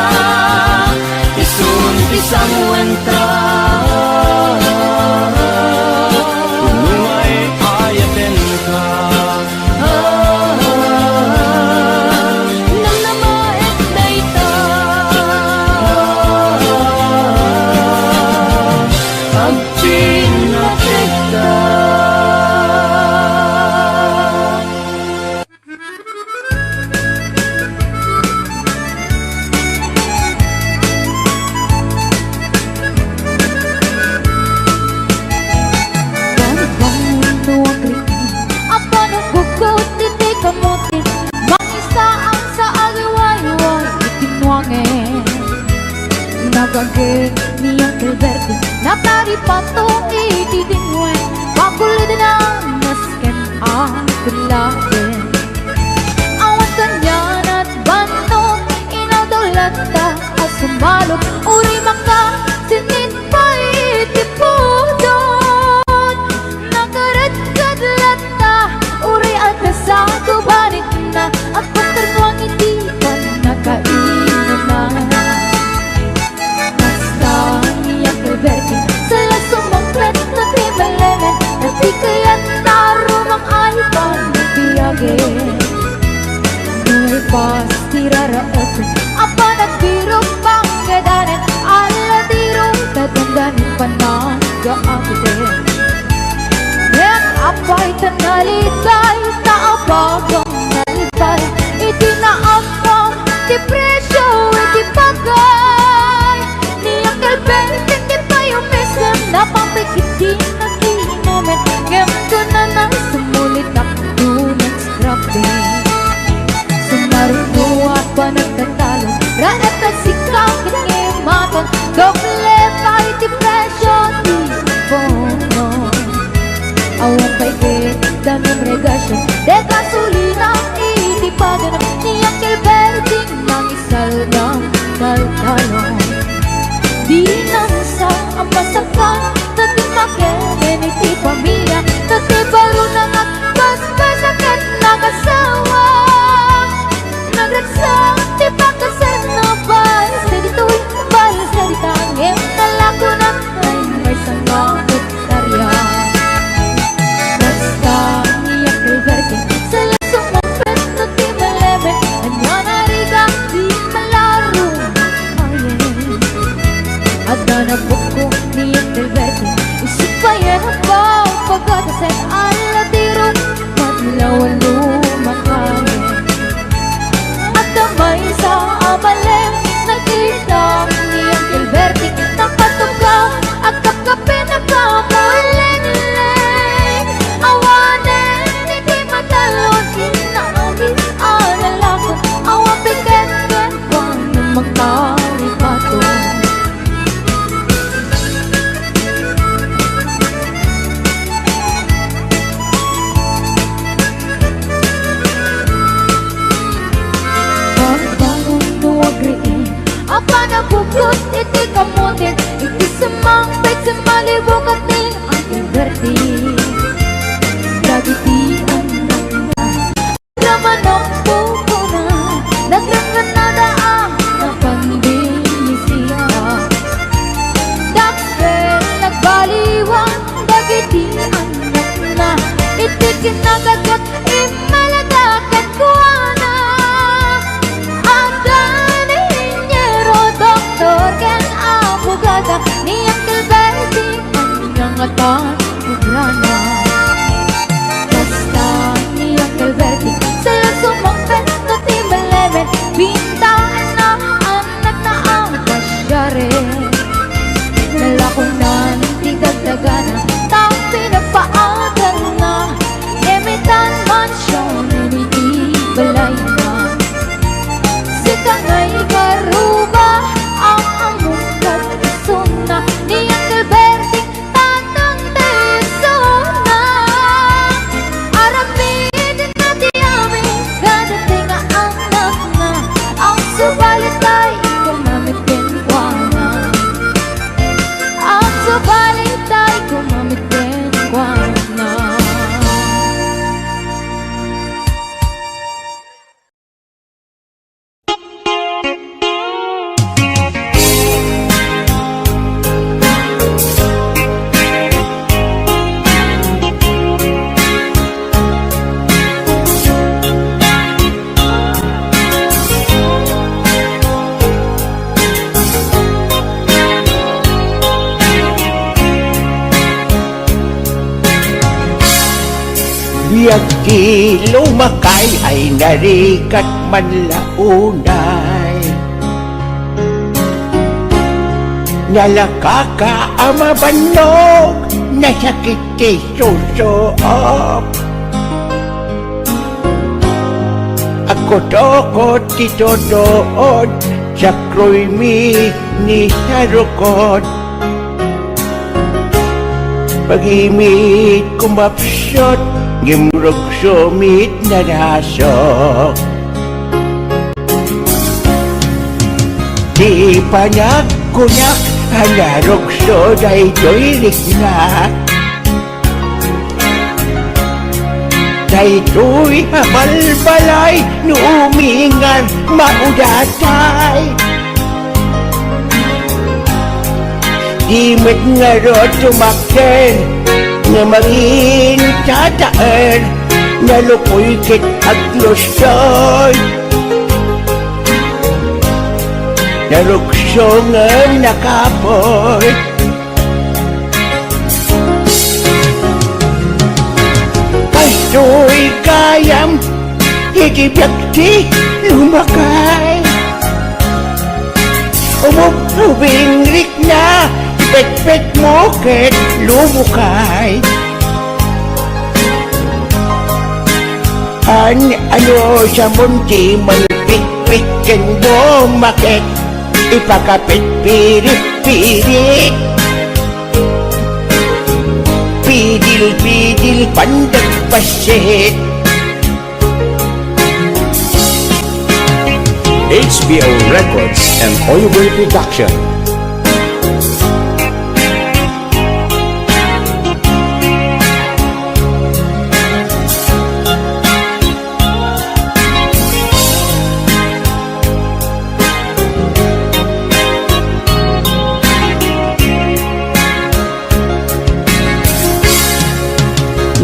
isung isang wenta tunay ayaten ka Namnamait dayta pagpinatekta. Apa nagbugot hindi kamutin Mangisaan sa agawayway itinwangin Nagagin niyang Gilberto Natari patong itidingwen Pakulid na nasken ang bilagin Awan kanyan at bandong Inaudolata at sumalog Uri maka sinit pa itipudon Nagarat kadlata Uri at nasago banit na At pagkarnuang hindi pa nakainom na Basta niyak Alberti Sala sumangkret na timelemen Na di kaya't narumang ay panibiyagin Nu'y pas tiraraetin Apa nagbiro pang gadanin Ala diro tatandanin panagakitin Nek apay tanalitay Taabagang nalitay Itinaapang depresyo itipagay Niyang kalbenten di pa yung mesem Napapikit di nakiinamin Ngem ko na nang sumulit ako ng scrapping Sumaruno at pa nagtatalo Raat at sikaw kinangimatan Doble pa depresyo di bono Awan kay kit daming regasyon De gasolina itipagan Niyang Gilberting nang isal ng taltalong Di nang sa ang masakan Tati makenen iti pamilya Tati baro nang at basbasakan Nakasawa Nagragsak di pagkasan na balas Na dito'y balas na ditangim Nalago na ay may sangang hektarya Basta niyang Gilberting Sala sumapit na timelemen Anya nariga di malaro Ayen At nanabok ko niyang Gilberting Isip pa yan ang pagkatasan Ala tiro matlawan lumakayin At damay sa amalem Nakita niyang Gilberting Napatugaw at kakape na kamuling-ling Awanin hindi matalon Inaagis alalakon Awang piket-ket Wang magkaripato ingatan Kubrana. Basta ni Uncle Bertie sa'yo sumangkat na timelemen, bintaan na anak na ang pasyare. Nalakunan, di dagdagana, taong pinagpaagan na, emitan mansyon, iniibalay na. Sika nga'y karuba, ang among katisuna, ni Uncle Bertie, tatang tesona. Arapin na di amin, gadating ang anak na, ang subalit ay gumamit kenkwana. Ang subalit ay gumamit kenkwana. Di lumakay ay narikat man launay, nalakaka amabanog, nasakit ti susuop. Ako toko ti todood, sa kroy mi ni sarukod. Pag-imit kumapsot, gimrog sumit na rasok. Di panagkunak, halarog so day doy na. Day doy habalbalay, nuumingan maudatay. Di met nga ro tumaken, nga maging tataan, nalukoy kit at lusoy. Narukso nga nakapoy. Pasoy kayam, higibyak lumakay. Umubing rik na, pet-pet mo ket lumukay. Ano sa munti malpit-pit ken bumakit, ipakapit pirit-pirit. Pidil-pidil pandag pasit. HBO Records and Oyoboy Production.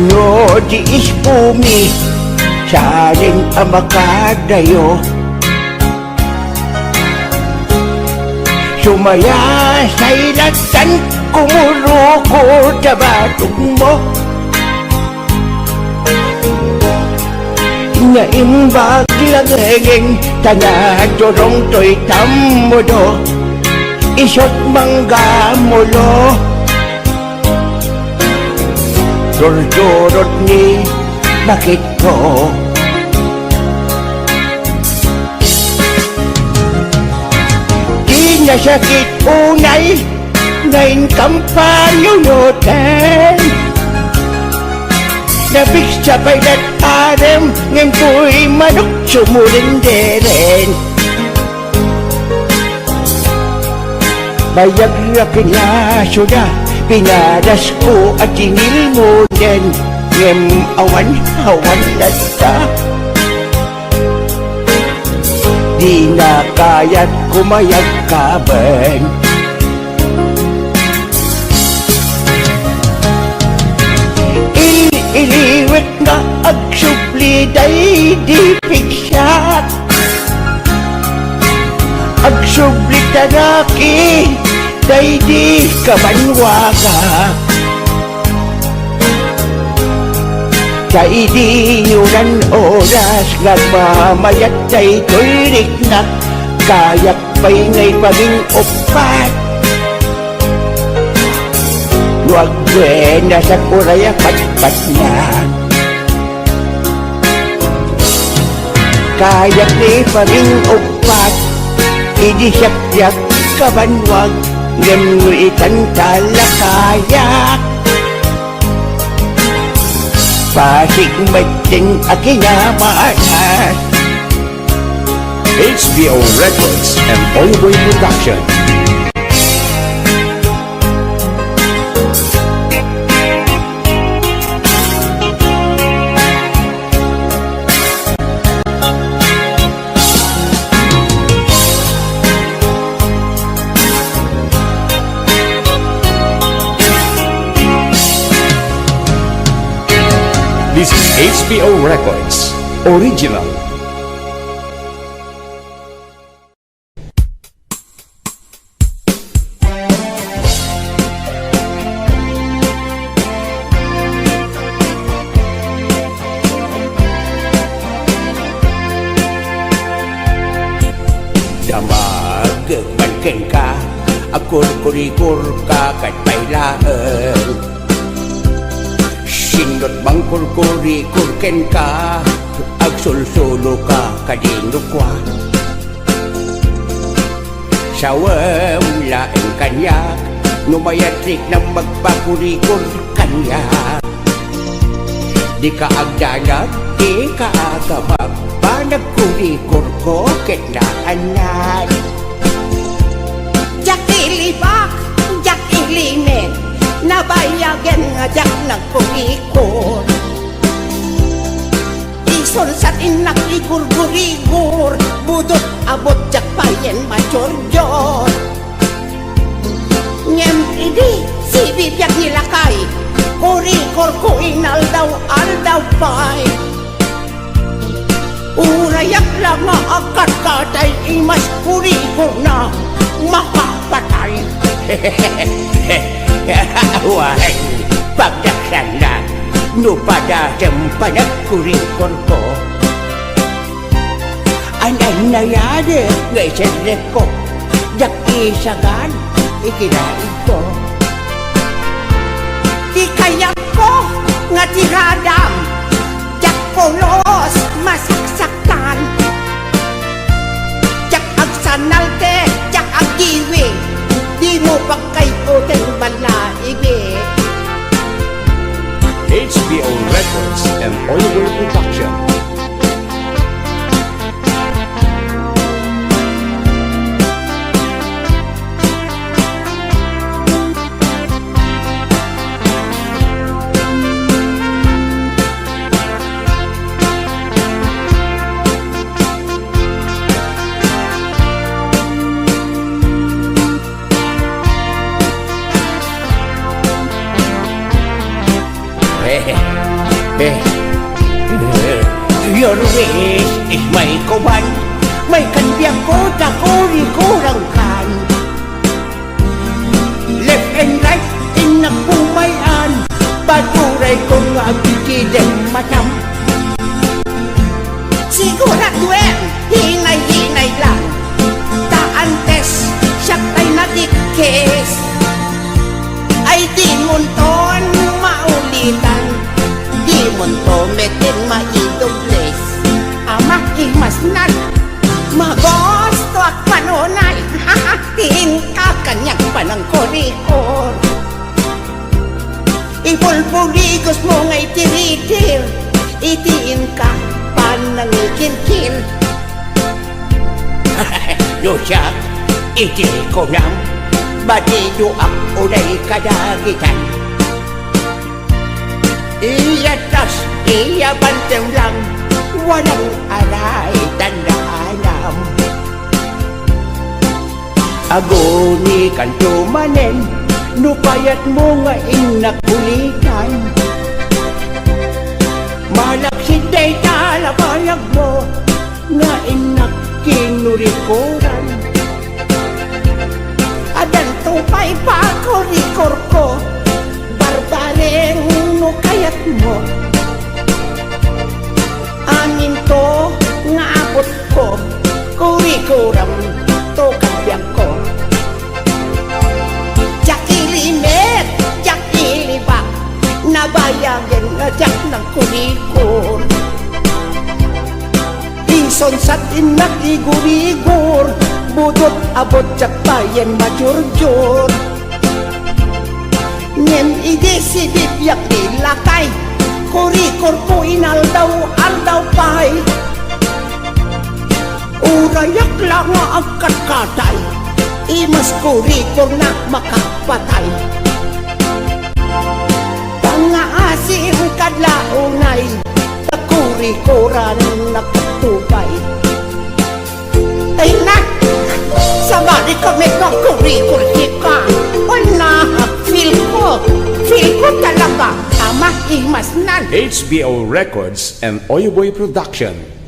No di ispumi, salin ang makadayo. Sumaya sa ilatan, kumuruko sa batok mo. Naimbag lageng, tanadorong to'y tamodo, isot mangga mulo. Dordorot ni bakit ko? Nasakit unay, ngayon kampanyunutan. Nabig sa baylat arem, ngayon ko'y manok sumulinderen. Bayag na kinyaso na, pinadas ko at tinil mo din. Ngayon awan-awan na ta. Di na kaya't kumayag kaban. Iliwit na agsupli day di pigsat. Agsupli tanaki day di kamanwaga. Sa idinunan oras nga mamayat kay tuliriknak kayak pa'y ngay paging upat. Luwag buena sa kuraya patpat na kayak ni paging upat. Idisyak-yak kabanwag ngemwitan talakayak. Pasig mating akinamanas. HBO Records and Oliver Production. This is HBO Records Original. Damag panken ka akur-kurikur ka kat pailaan. Sindot bang kurkuri-kurken ka agsul-sulo ka kadinukwa. Sawam laeng kanyak numayatrik na magpakurikur kanya. Di ka agdanag, di ka agabag panagkurikur ko ketnaanan. Jak ilibak, jak ilimen nabayagan nga jak nagkurikor. Isunsat inak igur-gurigur budot abot jak payen macorjor. Ngem idi si bibyak nilakay kurikor ko inaldaw-aldaw pay. Urayak lang nga akat katay imas kurikor na makapatay. Wahai pagdaksana no pada tempat kurikor ko. Anay nayade ngay sedek ko jak isagan ikirain ko. Di kaya ko nga tiradam jak polos masaksakan. Jak agsanalte, jak agiwing di mo pagkay uteng balaibi. HBO Records and Oliver Production. Your wish is may kuban, may kanbiyang ko kurang kan. Left and right inapumayan, paturay ko nga bigideng matam. Siguraduen, hinay-hinay lang taantes, siyak tay natikis. Ay di munton maulitan, di munto metin maidogles. Ama imasnan, magosto at panonay, tiin ka kanyang panang korikor. Ipulpuligos mo nga'y tiritir, itiin ka panang ikilkil. Lusak, iti ko nang batido ang unay kadagitan. Iyatas, iyabanteng lang, walang aray tandaalam. Agoni kan tumanen, nupayat mo nga inakulitan. Malaksid day talabayag mo, nga inakinurikoran. Adan tupay pa korikor ko, barbareng no kayat mo. kurikuram to kabyang ko jak ilimet jak ilibak nabayagin jak ng kurikur ison sa tinak igurigur budot abot jak bayan majurjur ngem ide sidip yak dilakay kurikur ko inaldaw pay urayak lang ang katay imas kurikur na makapatay pangaasing kadlaunay kurikuran nakatubay ay nak sabali kami ng kurikur ka wala feel ko talaga tama imas nan HBO Records and Oyoboy Production.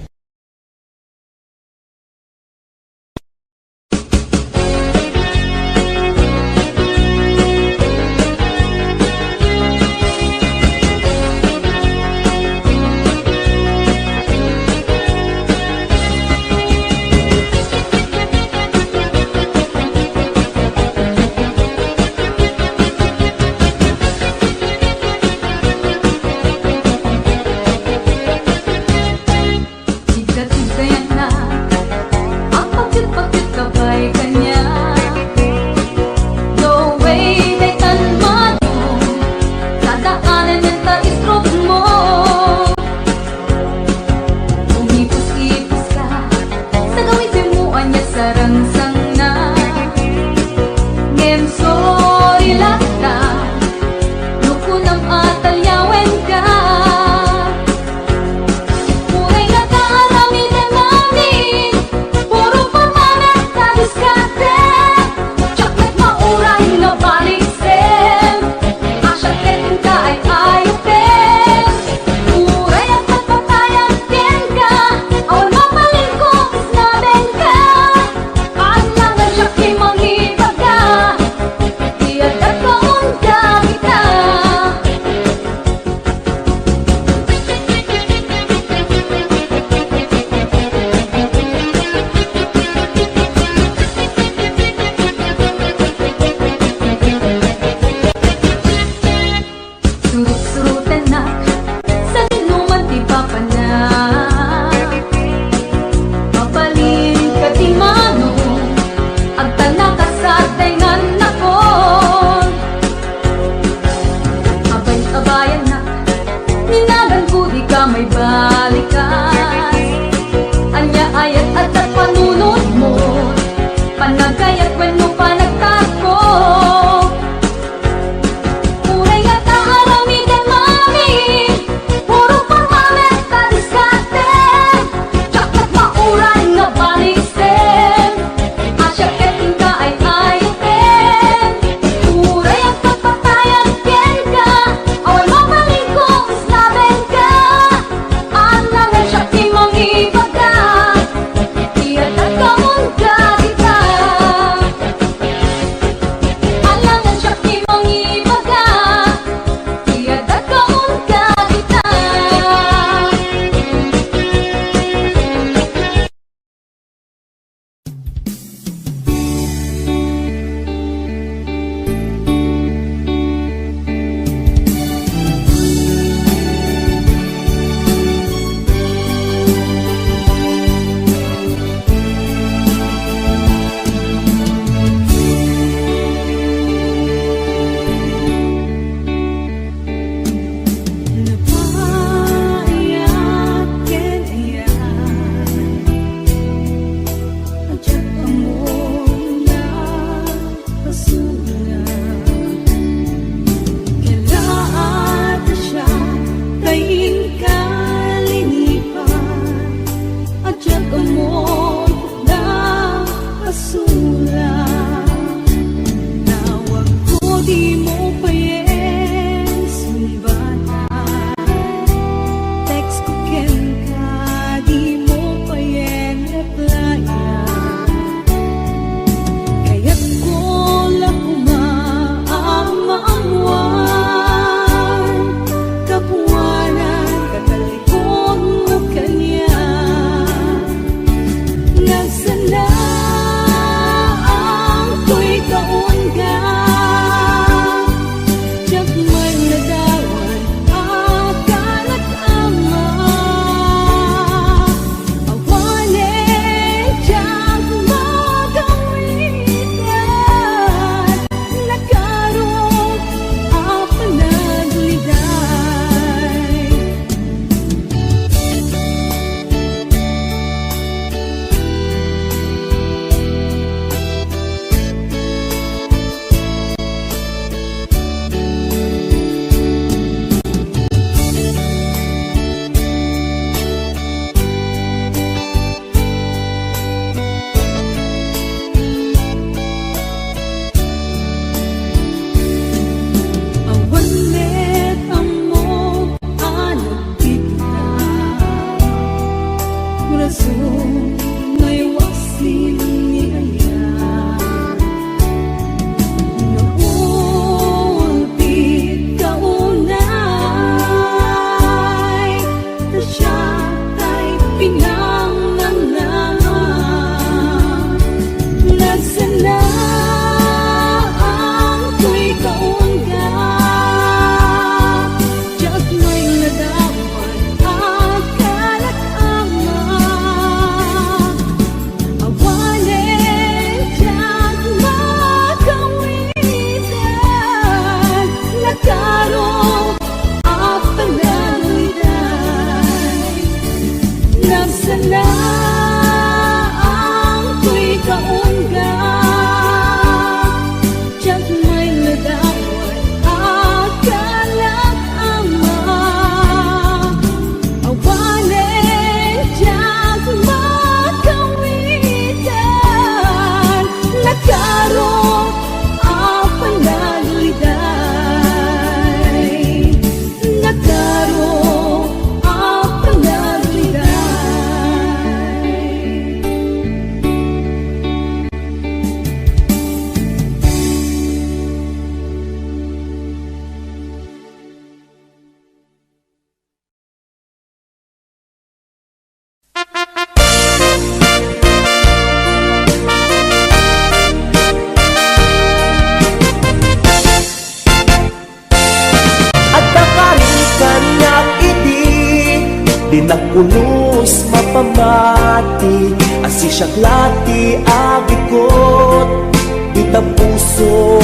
di nakulos mapamati, asi syaklati agikot, di tapuso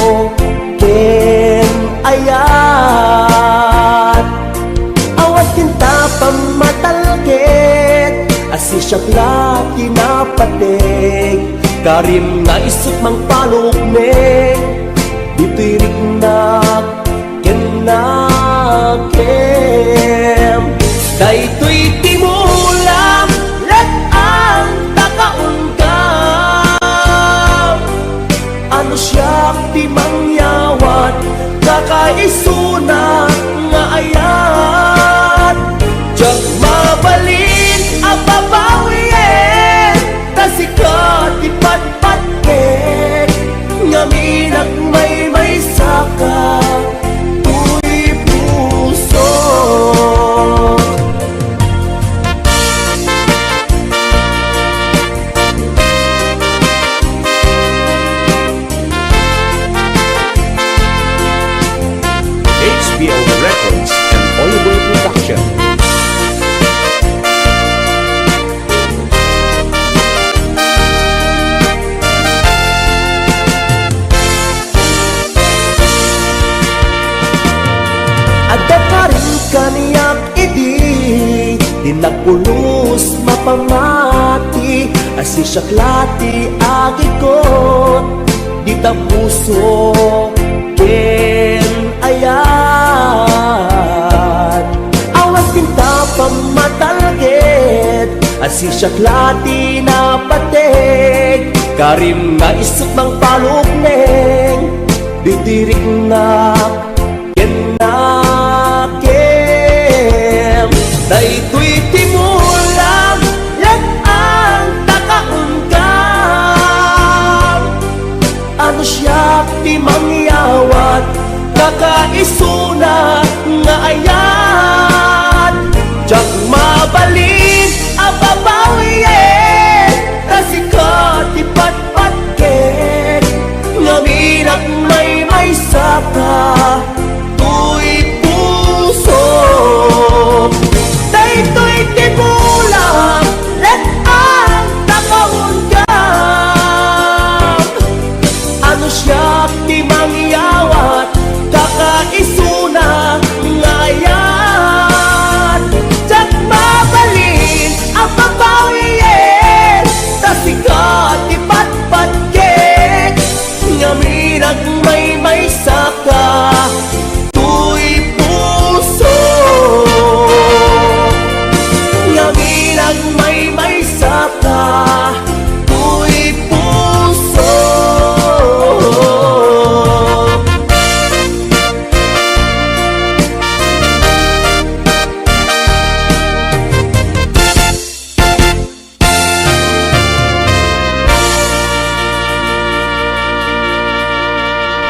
ken ayat. Awat kinta pamatalket, asi syaklati napatek, karim nga isut mang palukmek, ditirik na kenakem. Daytoy timulam lat ang takaungkam, ano siya ti mangyawat, kakaisuna nga ayat. Diyak mabalin ang babawin, tasikat ipatpatket, ngaminag may saka tuy puso. HBO Records and Oliver Production. Ada pa rin kaniyak idi, di nakulos mapamati, asi syaklati agikot, di tapuso ken ayat. Awas tinta pamatalget, asi syaklati napatek, karim nga isut mang palukneng, ditirik na kenakem. Daytoy timulam lat ang takaungkam, ano siya ti mangyawat, kakaisuna nga ayat. Diyak mabalin ang babawin, tasikat ipatpatket, ngaminag may saka tuy puso. Daytoy timulam lat ang takaungkam, ano siya ti mangyawat, kakaisuna nga ayat. Diyak mabalin ang babawin, tasikat ipatpatket, ngaminag may saka tuy puso. Ngaminag may saka tuy puso.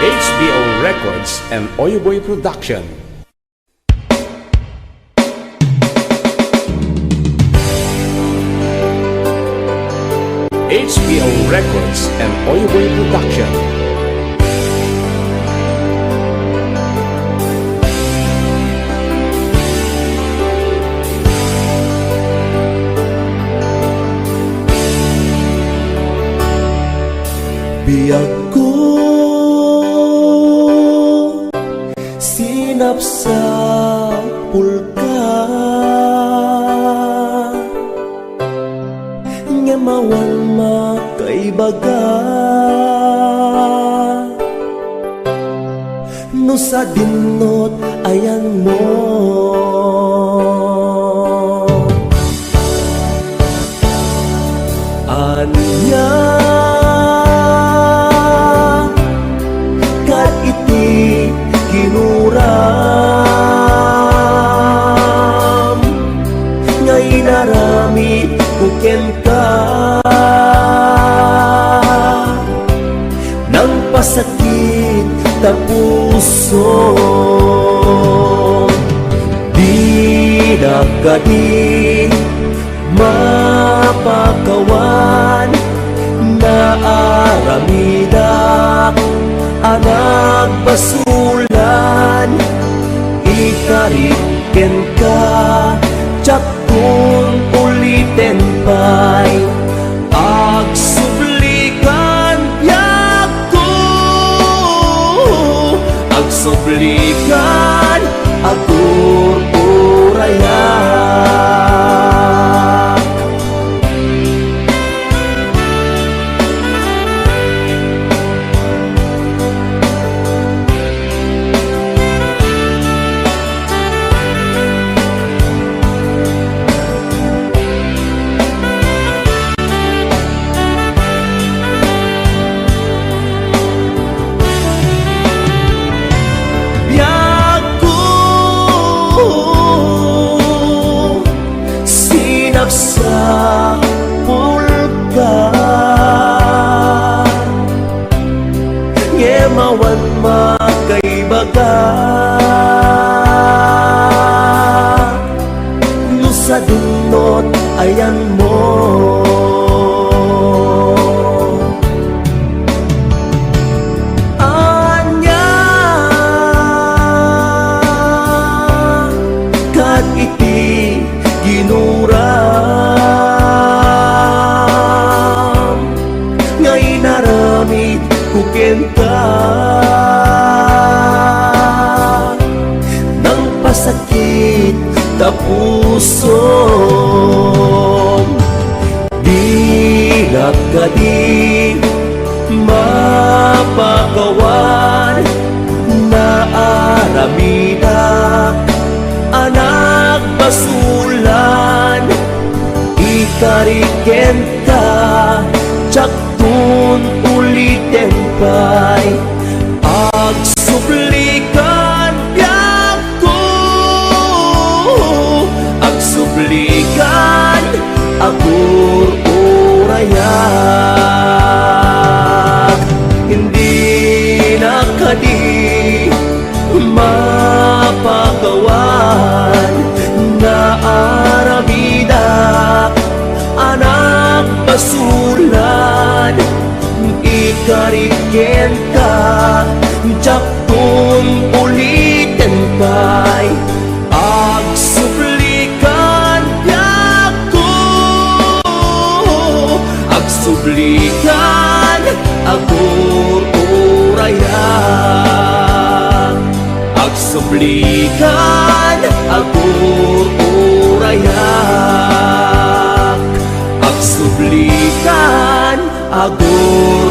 HBO Records and Oyoboy Production. HBO Records and Oyoboy Production. Biyag ko sinap sa pulka, nga mawal makaibaga, no sa dinot ayan mo. Anya kat iti kinuram, ngay narami kuken ka, nang pasakit ta puso. Di na kadi mapakawan, naaramidak anak basulan, ikariken ka, tsak ko Ngemawan makaibaga no sa dunot ayan mo anya kat iti ginuram ngay naramid kukenta nang pasakit ta puso di nakadi mapagawan na aramidak anak basulan ikariken ka tsaktun ulitin pa'y agsublikan biyak ko agsublikan agur urayak hindi nakadi mapagawan na aramidak anak basulan ikariken ka tsaktun ulitin kay agsublikan biyak ko agsublikan agur urayak agsublikan agur urayak agsublikan agur